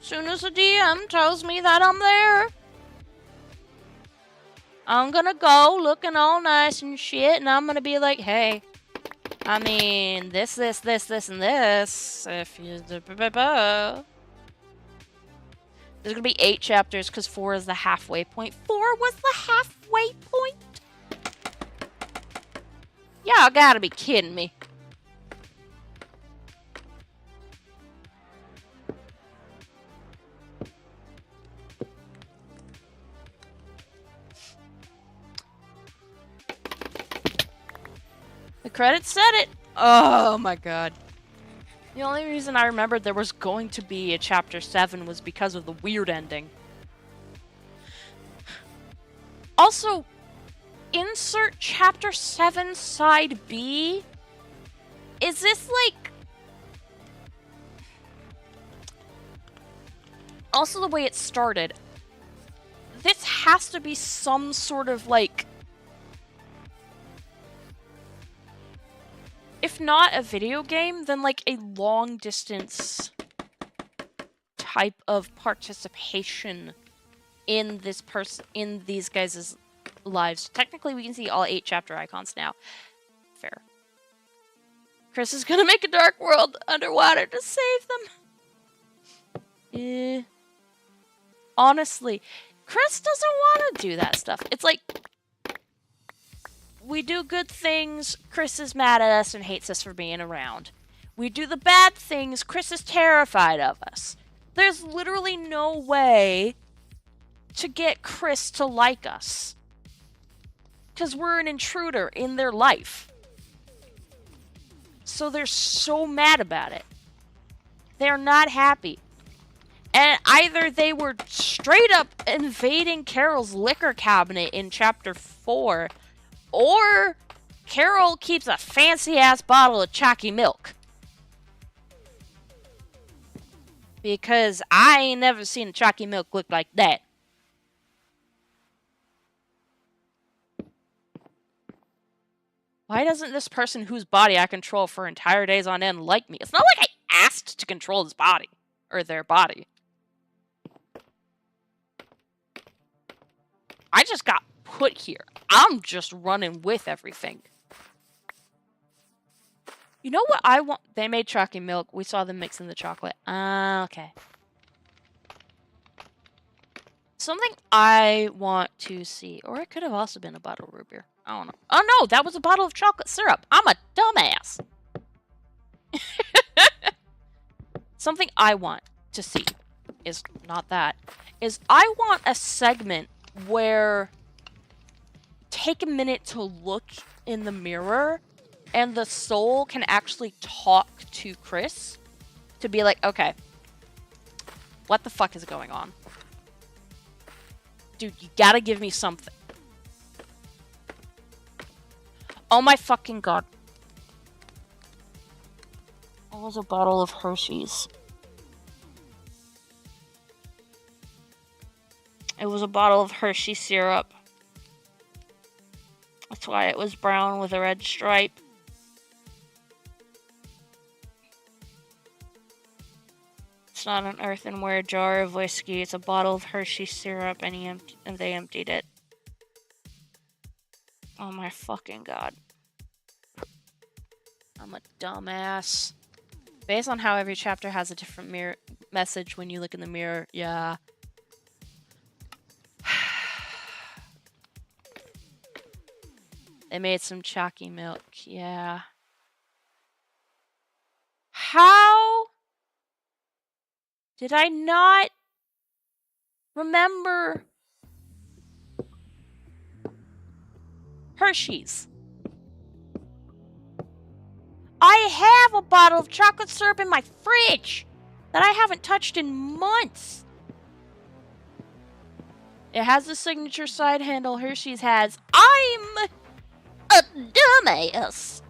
DM tells me that I'm there, I'm gonna go looking all nice and shit, and I'm gonna be like, hey, I mean, this, and this, if you... There's gonna be 8 chapters, because 4 is the halfway point. 4 was the halfway point? Y'all gotta be kidding me. The credits said it. Oh my god. The only reason I remembered there was going to be a Chapter 7 was because of the weird ending. Also, insert Chapter 7 Side B. Is this like... Also, the way it started. This has to be some sort of like... If not a video game, then like a long distance type of participation in these guys' lives. Technically, we can see all 8 chapter icons now. Fair. Chris is gonna make a dark world underwater to save them. Honestly, Chris doesn't want to do that stuff. It's like, we do good things, Chris is mad at us and hates us for being around. We do the bad things, Chris is terrified of us. There's literally no way to get Chris to like us. Because we're an intruder in their life. So they're so mad about it. They're not happy. And either they were straight up invading Carol's liquor cabinet in Chapter 4, or Carol keeps a fancy-ass bottle of chalky milk. Because I ain't never seen a chalky milk look like that. Why doesn't this person whose body I control for entire days on end like me? It's not like I asked to control his body. Or their body. I just got put here. I'm just running with everything. You know what I want? They made chalky milk. We saw them mixing the chocolate. Okay. Something I want to see. Or it could have also been a bottle of root beer. I don't know. Oh no, that was a bottle of chocolate syrup. I'm a dumbass. Something I want to see is not that. Is I want a segment where take a minute to look in the mirror and the soul can actually talk to Chris to be like, okay, what the fuck is going on? Dude, you gotta give me something. Oh my fucking god. It was a bottle of Hershey's. It was a bottle of Hershey syrup. That's why it was brown with a red stripe. It's not an earthenware jar of whiskey. It's a bottle of Hershey syrup, and they emptied it. Oh my fucking god. I'm a dumbass. Based on how every chapter has a different message when you look in the mirror, yeah. They made some chalky milk, yeah. How did I not remember Hershey's? I have a bottle of chocolate syrup in my fridge that I haven't touched in months. It has the signature side handle Hershey's has. I'm a dumbass.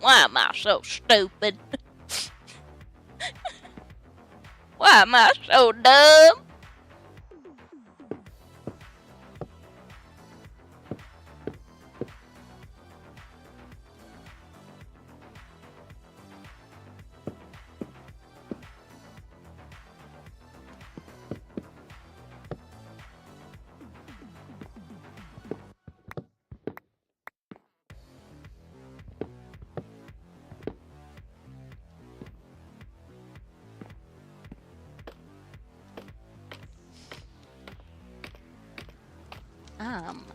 Why am I so stupid? Why am I so dumb?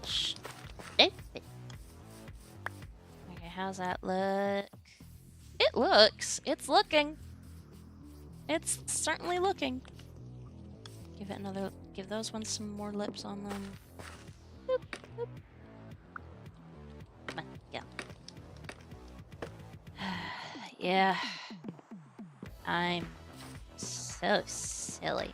Stupid. Okay, how's that look? It looks. It's looking. It's certainly looking. Give it another. Give those ones some more lips on them. Boop, boop. Come on, yeah. Yeah. I'm so silly.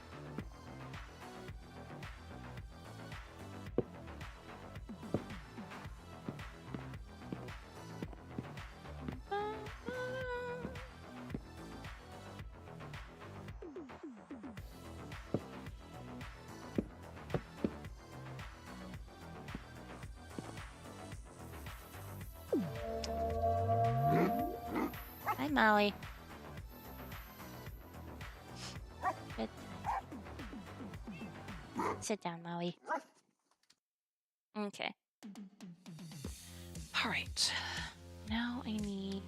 Hi, Molly. Good. Sit down, Molly. Okay. All right. Now I need...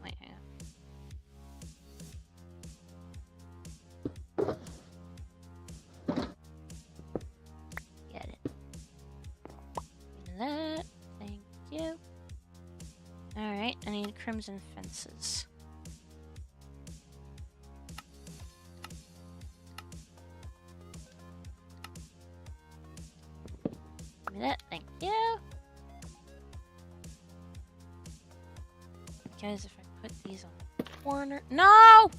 Wait, hang on. Get it. That. Thank you. Alright, I need crimson fences. Give me that, thank you. Guys, if I put these on the corner. No!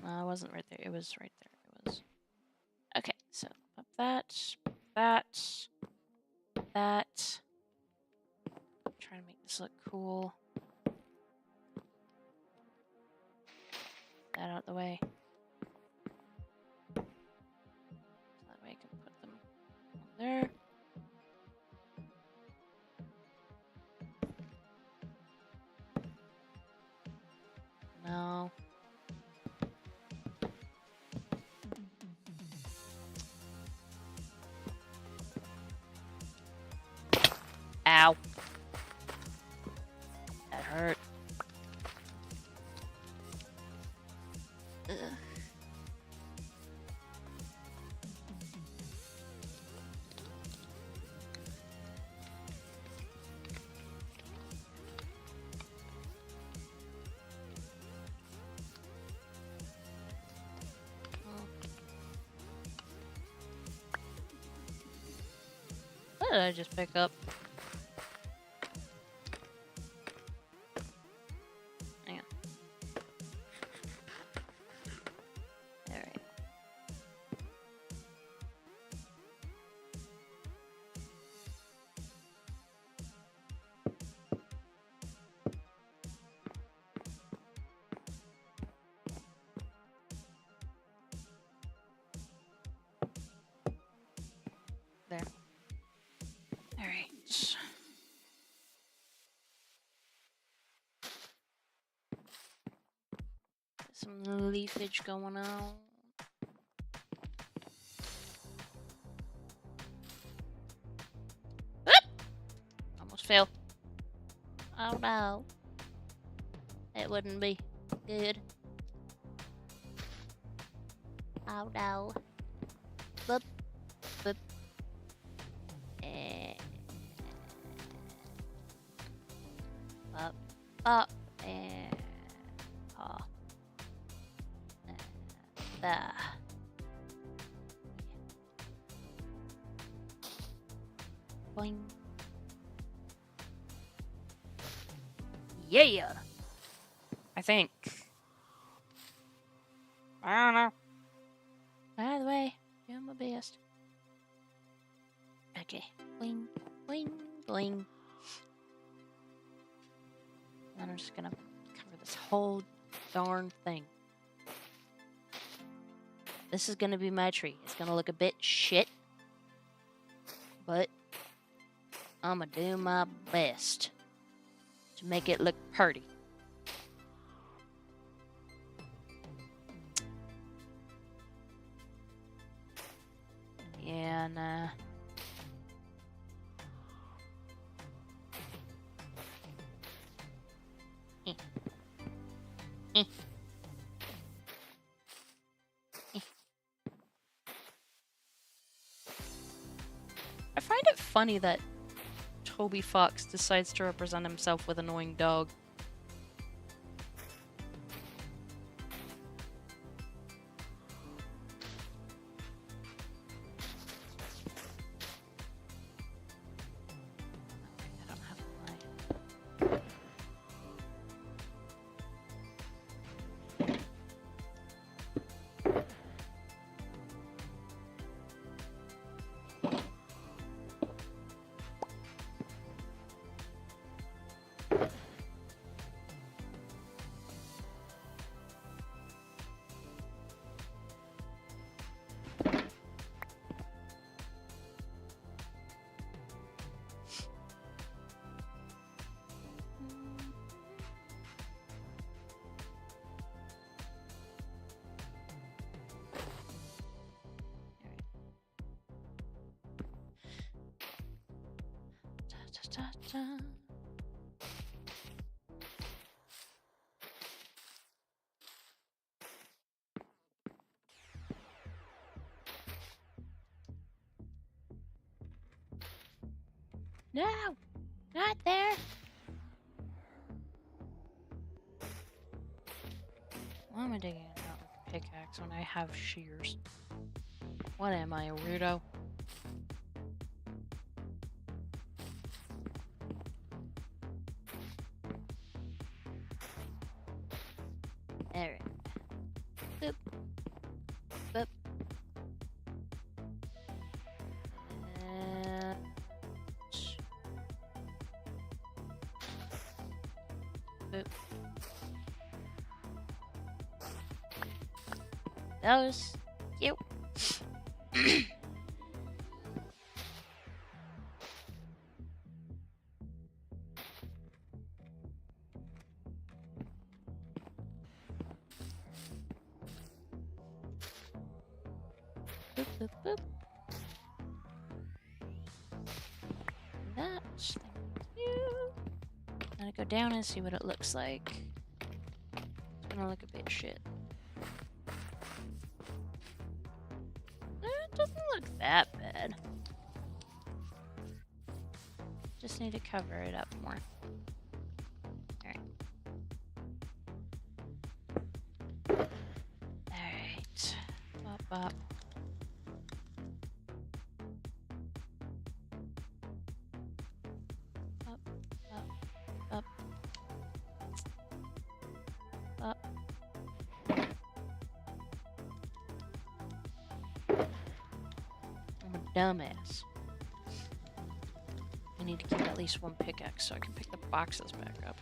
It wasn't right there. It was right there. It was. Okay, so up that, that. Try to make this look cool. That out of the way. So that way I can put them on there. What did I just pick up? Hang on. Alright. There. Alright. Some leafage going on. Almost fell. Oh no. It wouldn't be good. Oh no. Boop. Boop. Up. Up. And off. There. Boing. Yeah. I think. I don't know. By the way, doing my best. Okay. Boing, boing, boing. And I'm just gonna cover this whole darn thing. This is gonna be my tree. It's gonna look a bit shit, but I'm gonna do my best to make it look pretty. And I find it funny that Toby Fox decides to represent himself with annoying dog. I don't have my... No! Not there! Why am I digging it out with a pickaxe when I have shears? What am I, a weirdo? Alright. Boop. Boop. Boop. That was cute. Boop, boop, boop. That's cute. Gotta go down and see what it looks like. It's gonna look a bit shit. look that bad. Just need to cover it up more. Alright. Alright. Up, up. Up, up, up. Up. I'm a dumbass. I need to keep at least one pickaxe so I can pick the boxes back up.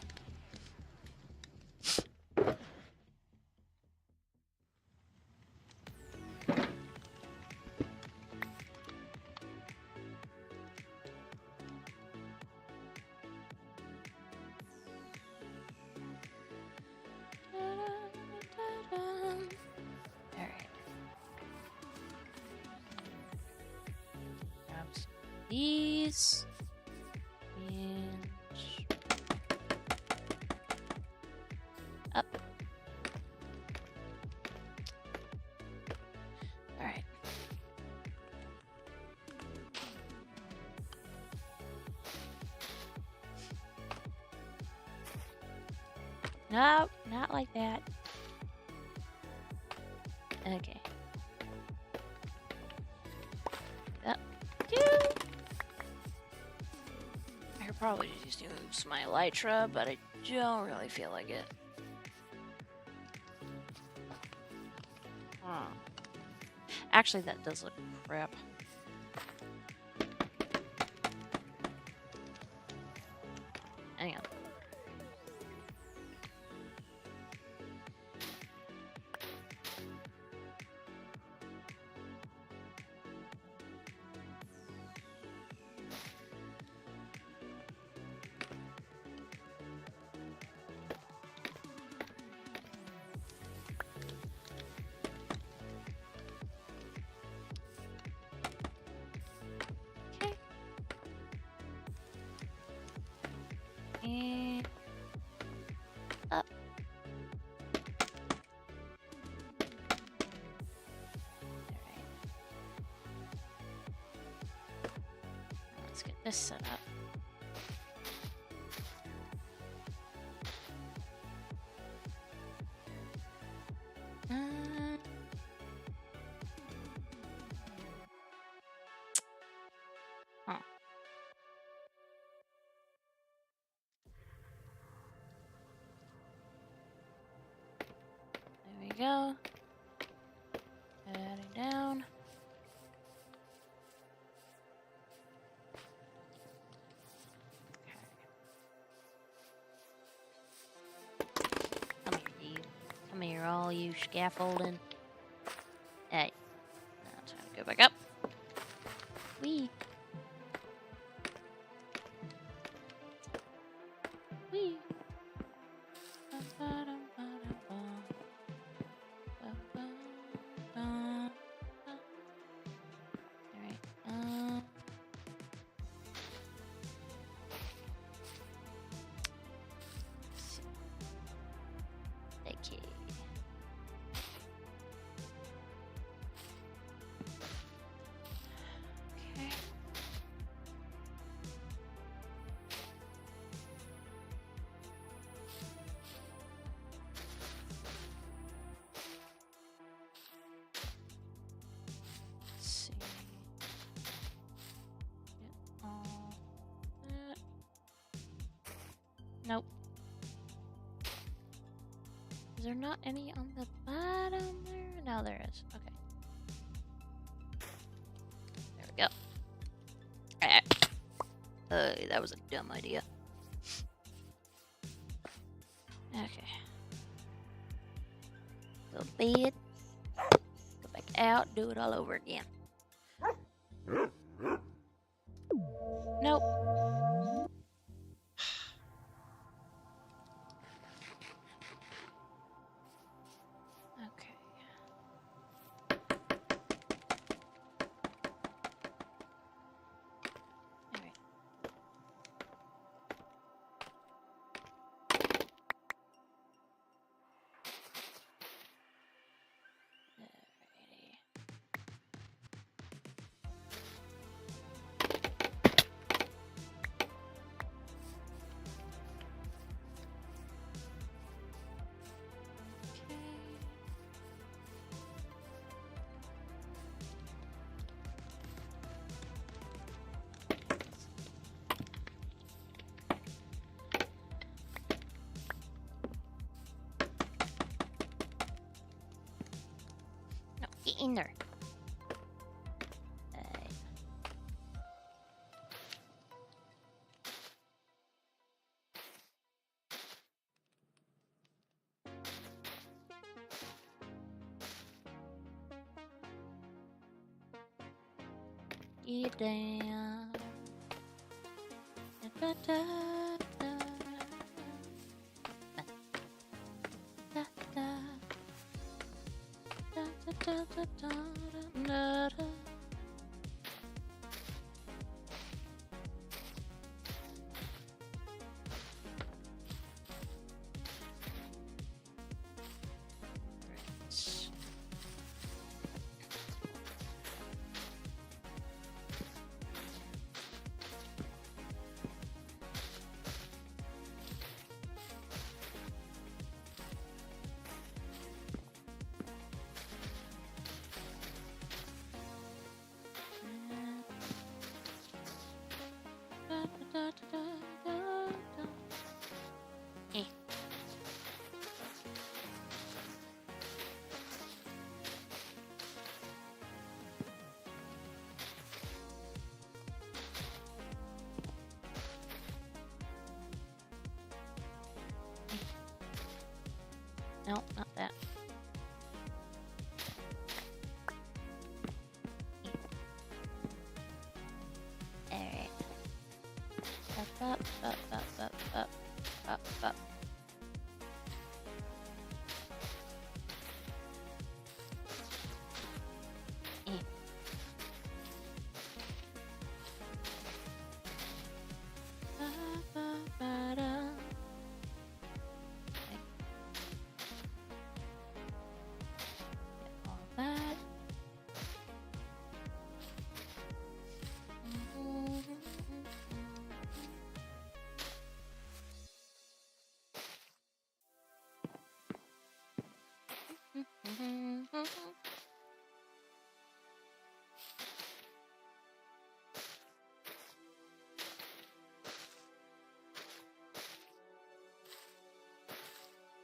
These and up. All right. No, not like that. Okay. Up. I could probably just use my elytra, but I don't really feel like it. Huh. Actually, that does look crap. Hang on. And up. Alright. Let's get this set up. Huh. There we go. Adding down. Come here, you. Come here, all you scaffolding. Hey. Now time to go back up. Wee. Wee. Nope. Is there not any on the bottom there? No, there is. Okay. There we go. Alright. That was a dumb idea. Okay. Go to bed. Go back out. Do it all over again. Nope. Okay. All right. Alrighty. Get in there. Get down. Da, da, da, da, da, da, da, da, da, da, da. No, not that. Alright. Up, up, up, up, up, up, up.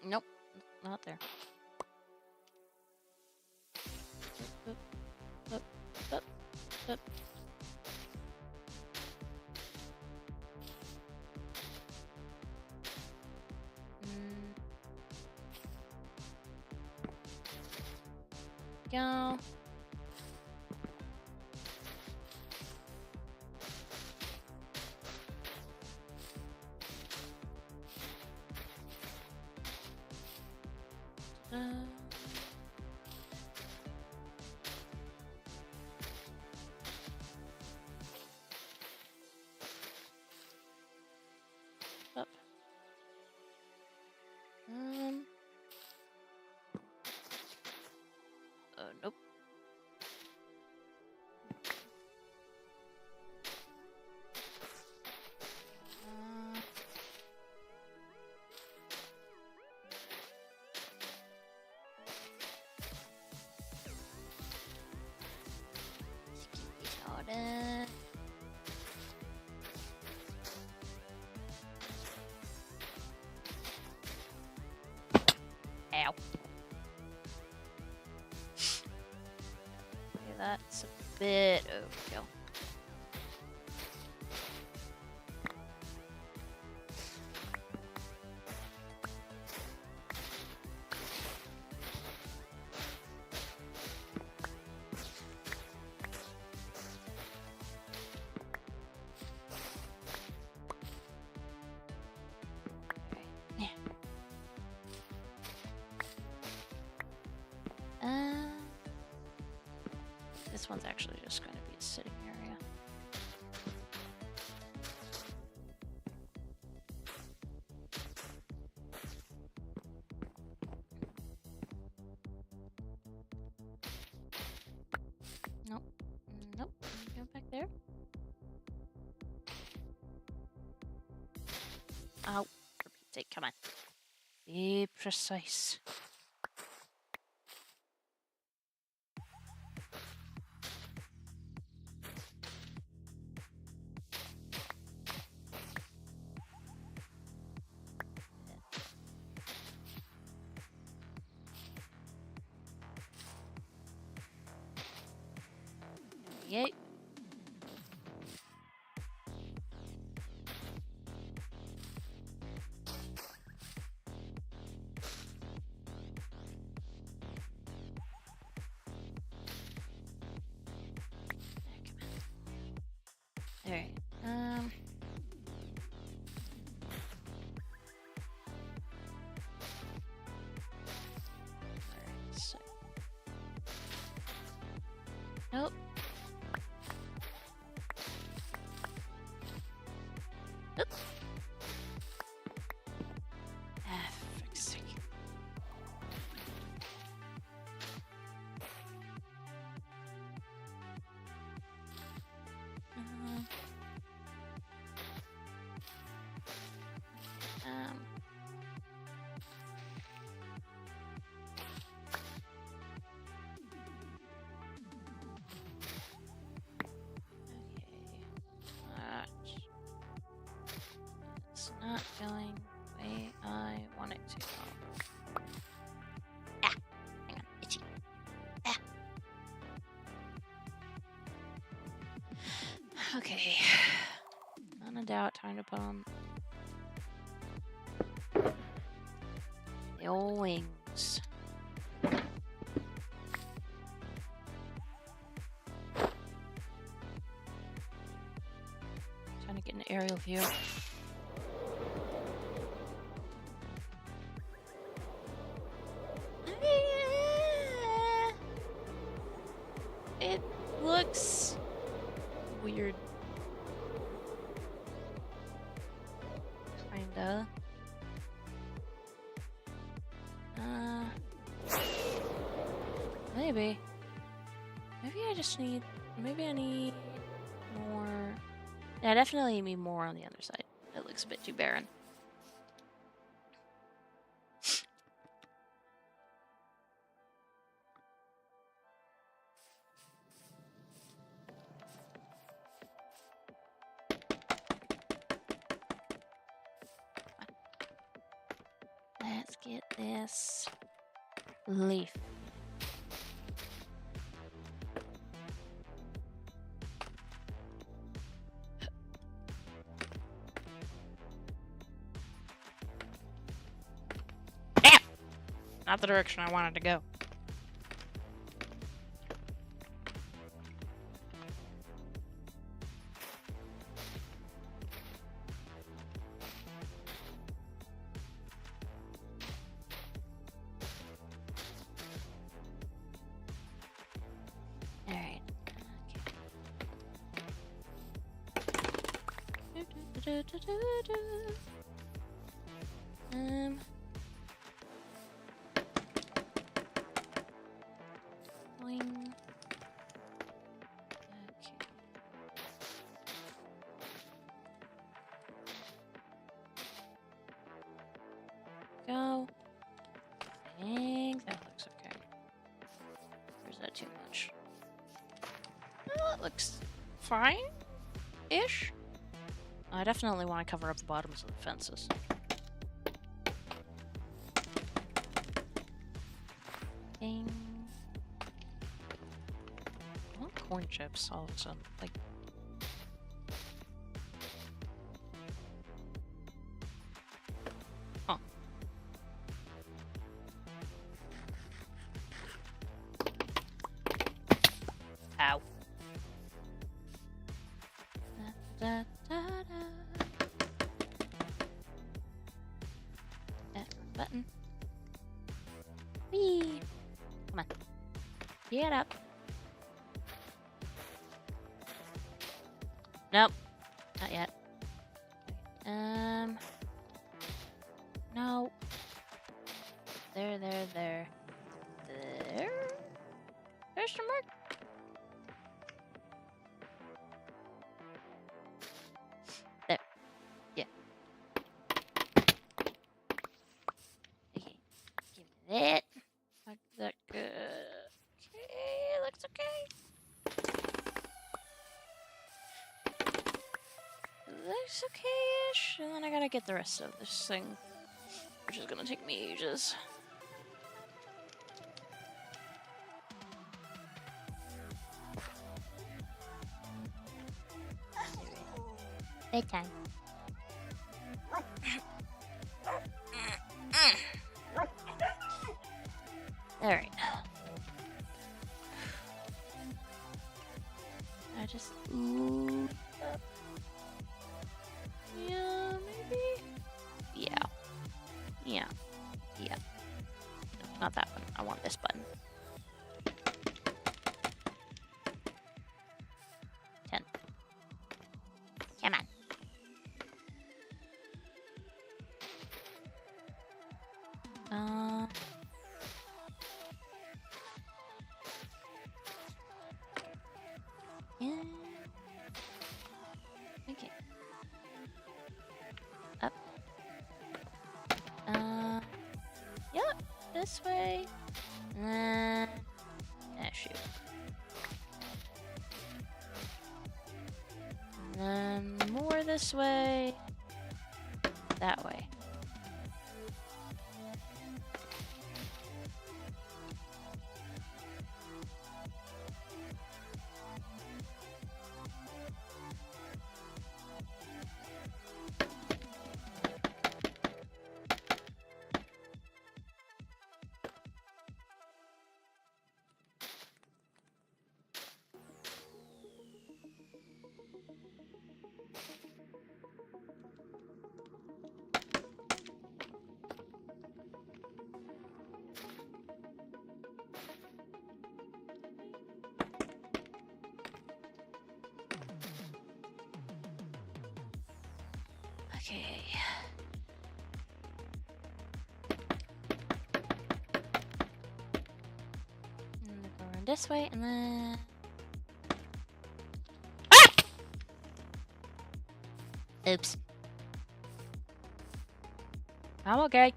Nope, not there. Up, up, up, up. Go. Up. Nope. Ow. Okay, that's a bit overkill. This one's actually just going to be a sitting area. Nope. Nope. Go back there. Oh, for Pete's sake, come on. Be precise. Okay. Alright, alright, so... Nope. Oop. Ah, frick's sake. It's not going the way I want it to go. Ah! Hang on, itchy. Ah! Okay. Not a doubt, time to put on the old wings. Trying to get an aerial view. It looks weird. Kinda. Maybe. Maybe I just need... Maybe I need more... Yeah, I definitely need more on the other side. It looks a bit too barren. Let's get this leaf. Damn! Not the direction I wanted to go. Boing. Okay. Go. I think that looks okay. Or is that too much? Oh, that looks fine-ish. I definitely want to cover up the bottoms of the fences. Ding. I want corn chips all of a sudden. Like, huh. Ow. Da, da, da, da. Button. Whee! Come on. Get up. Nope. Not yet. No. There. There? Question mark? There. Yeah. Okay. Give me that. Like that good. Okay, looks okay. Looks okay-ish. And then I gotta get the rest of this thing, which is gonna take me ages. Bedtime. Alright. I just... Ooh. Yeah, maybe? Yeah. Yeah. Yeah. No, not that one. I want this button. 10. Come on. Yeah. Okay. Up. Yep. This way. And shoot. And then more this way. That way. Okay. And go around this way, and then... Ah! Oops. I'm okay.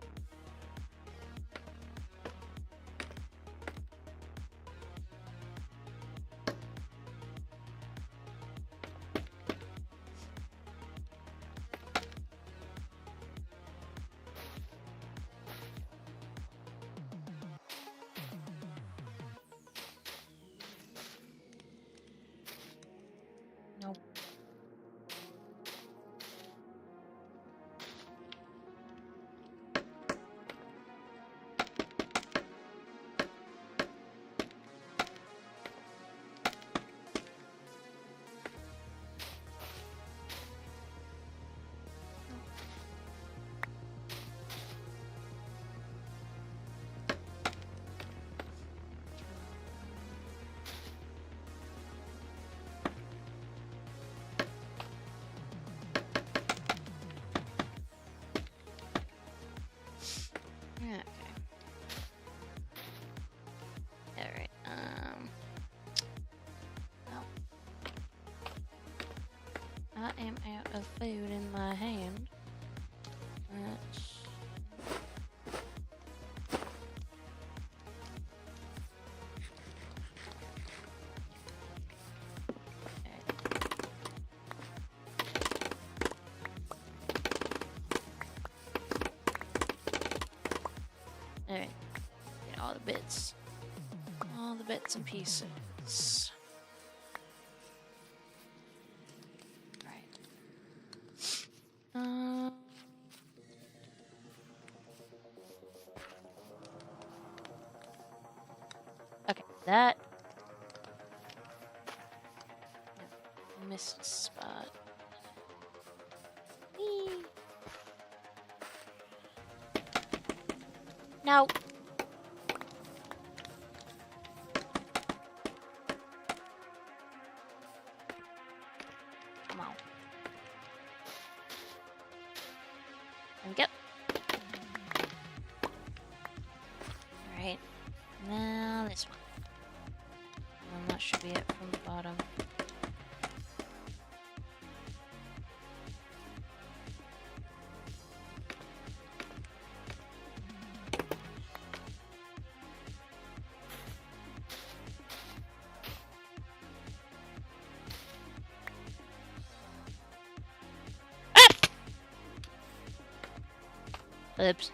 Nope. Okay. Alright, well. I am out of food in my hand. Let's... Alright. Get all the bits. All the bits and pieces. Right. Okay, that... No, missed spot. Whee! No. Come on. There we go. Alright. Now this one. And that should be it from the bottom. Oops.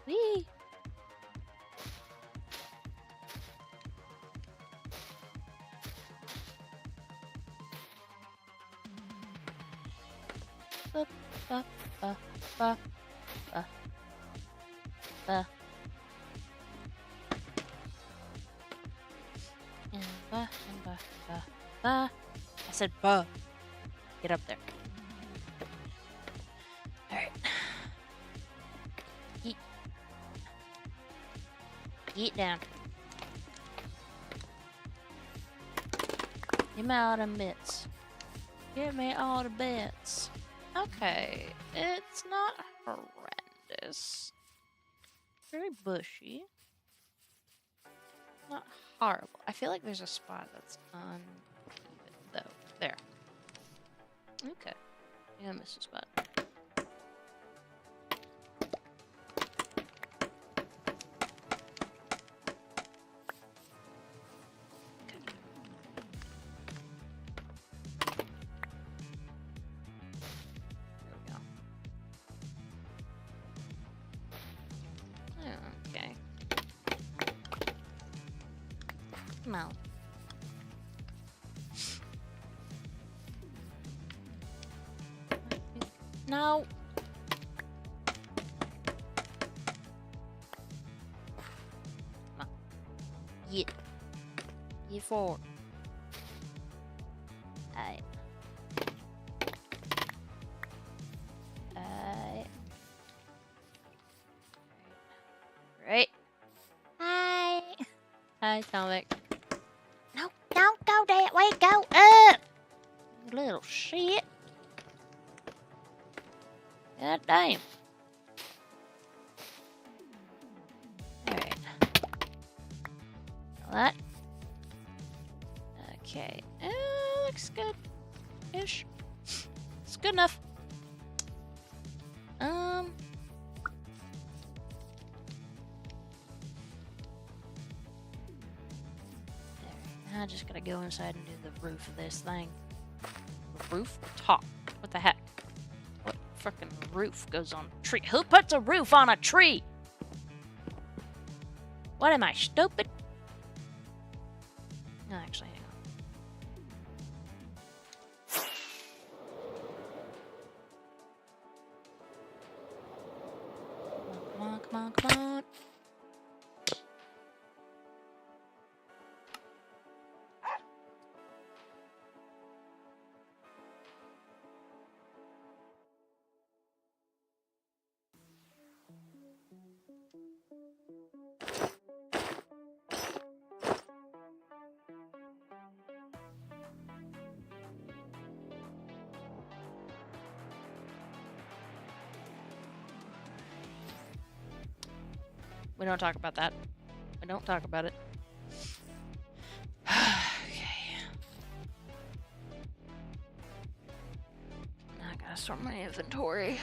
Whee! Ba, ba, ba, ba, ba, ba. And ba, and ba, ba, ba. I said ba. Get up there. Alright. Eat. Eat down. Give me all the bits. Give me all the bits. Okay, it's not horrendous. Very bushy. Not horrible. I feel like there's a spot that's uneven, though. There. Okay. Yeah, I missed a spot. Okay. Come on. No. Come on. Yeah. You forward. Alright. Right. Hi. Hi, Sonic. No, don't go that way. Go up. You little shit. God damn. Alright. That. Okay. Looks good-ish. It's good enough. I just gotta go inside and do the roof of this thing. The roof? The top. What the heck? What frickin' roof goes on a tree? Who puts a roof on a tree? What am I, stupid? No, actually, hang on. Come on, come on, come on. We don't talk about that. We don't talk about it. Okay. Now I gotta sort my inventory.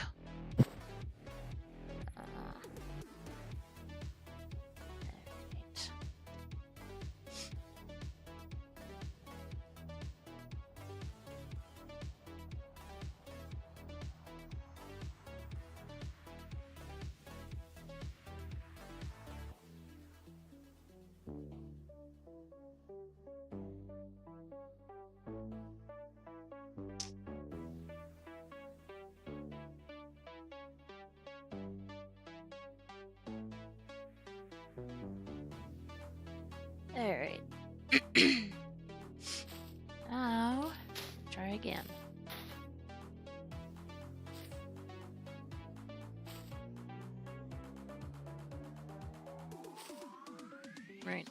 Alright. Now, try again. Right.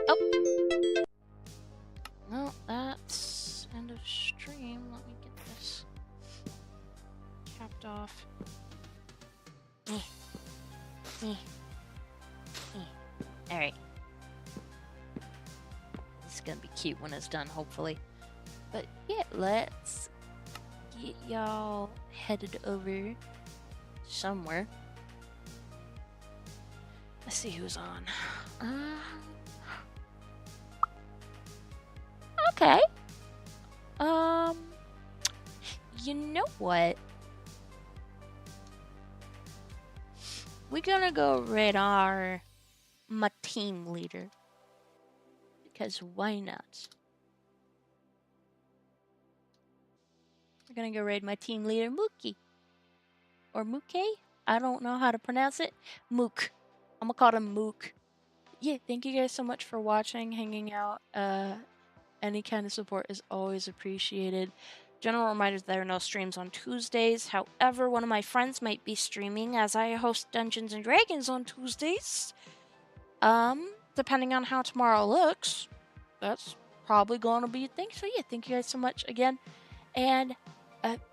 Oh. Well, that's end of stream. Let me get this capped off. Alright. This is gonna be cute when it's done, hopefully. But yeah, let's get y'all headed over somewhere. Let's see who's on. Okay. You know what? We're gonna go raid my team leader. Because why not? We're gonna go raid my team leader, Mookie. Or Mookie? I don't know how to pronounce it. Mook. I'm gonna call him Mook. Yeah, thank you guys so much for watching, hanging out. Any kind of support is always appreciated. General reminders, there are no streams on Tuesdays. However, one of my friends might be streaming as I host Dungeons and Dragons on Tuesdays. Depending on how tomorrow looks, that's probably going to be a thing. So yeah, thank you guys so much again. And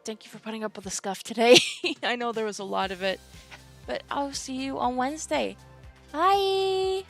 thank you for putting up with the scuff today. I know there was a lot of it. But I'll see you on Wednesday. Bye!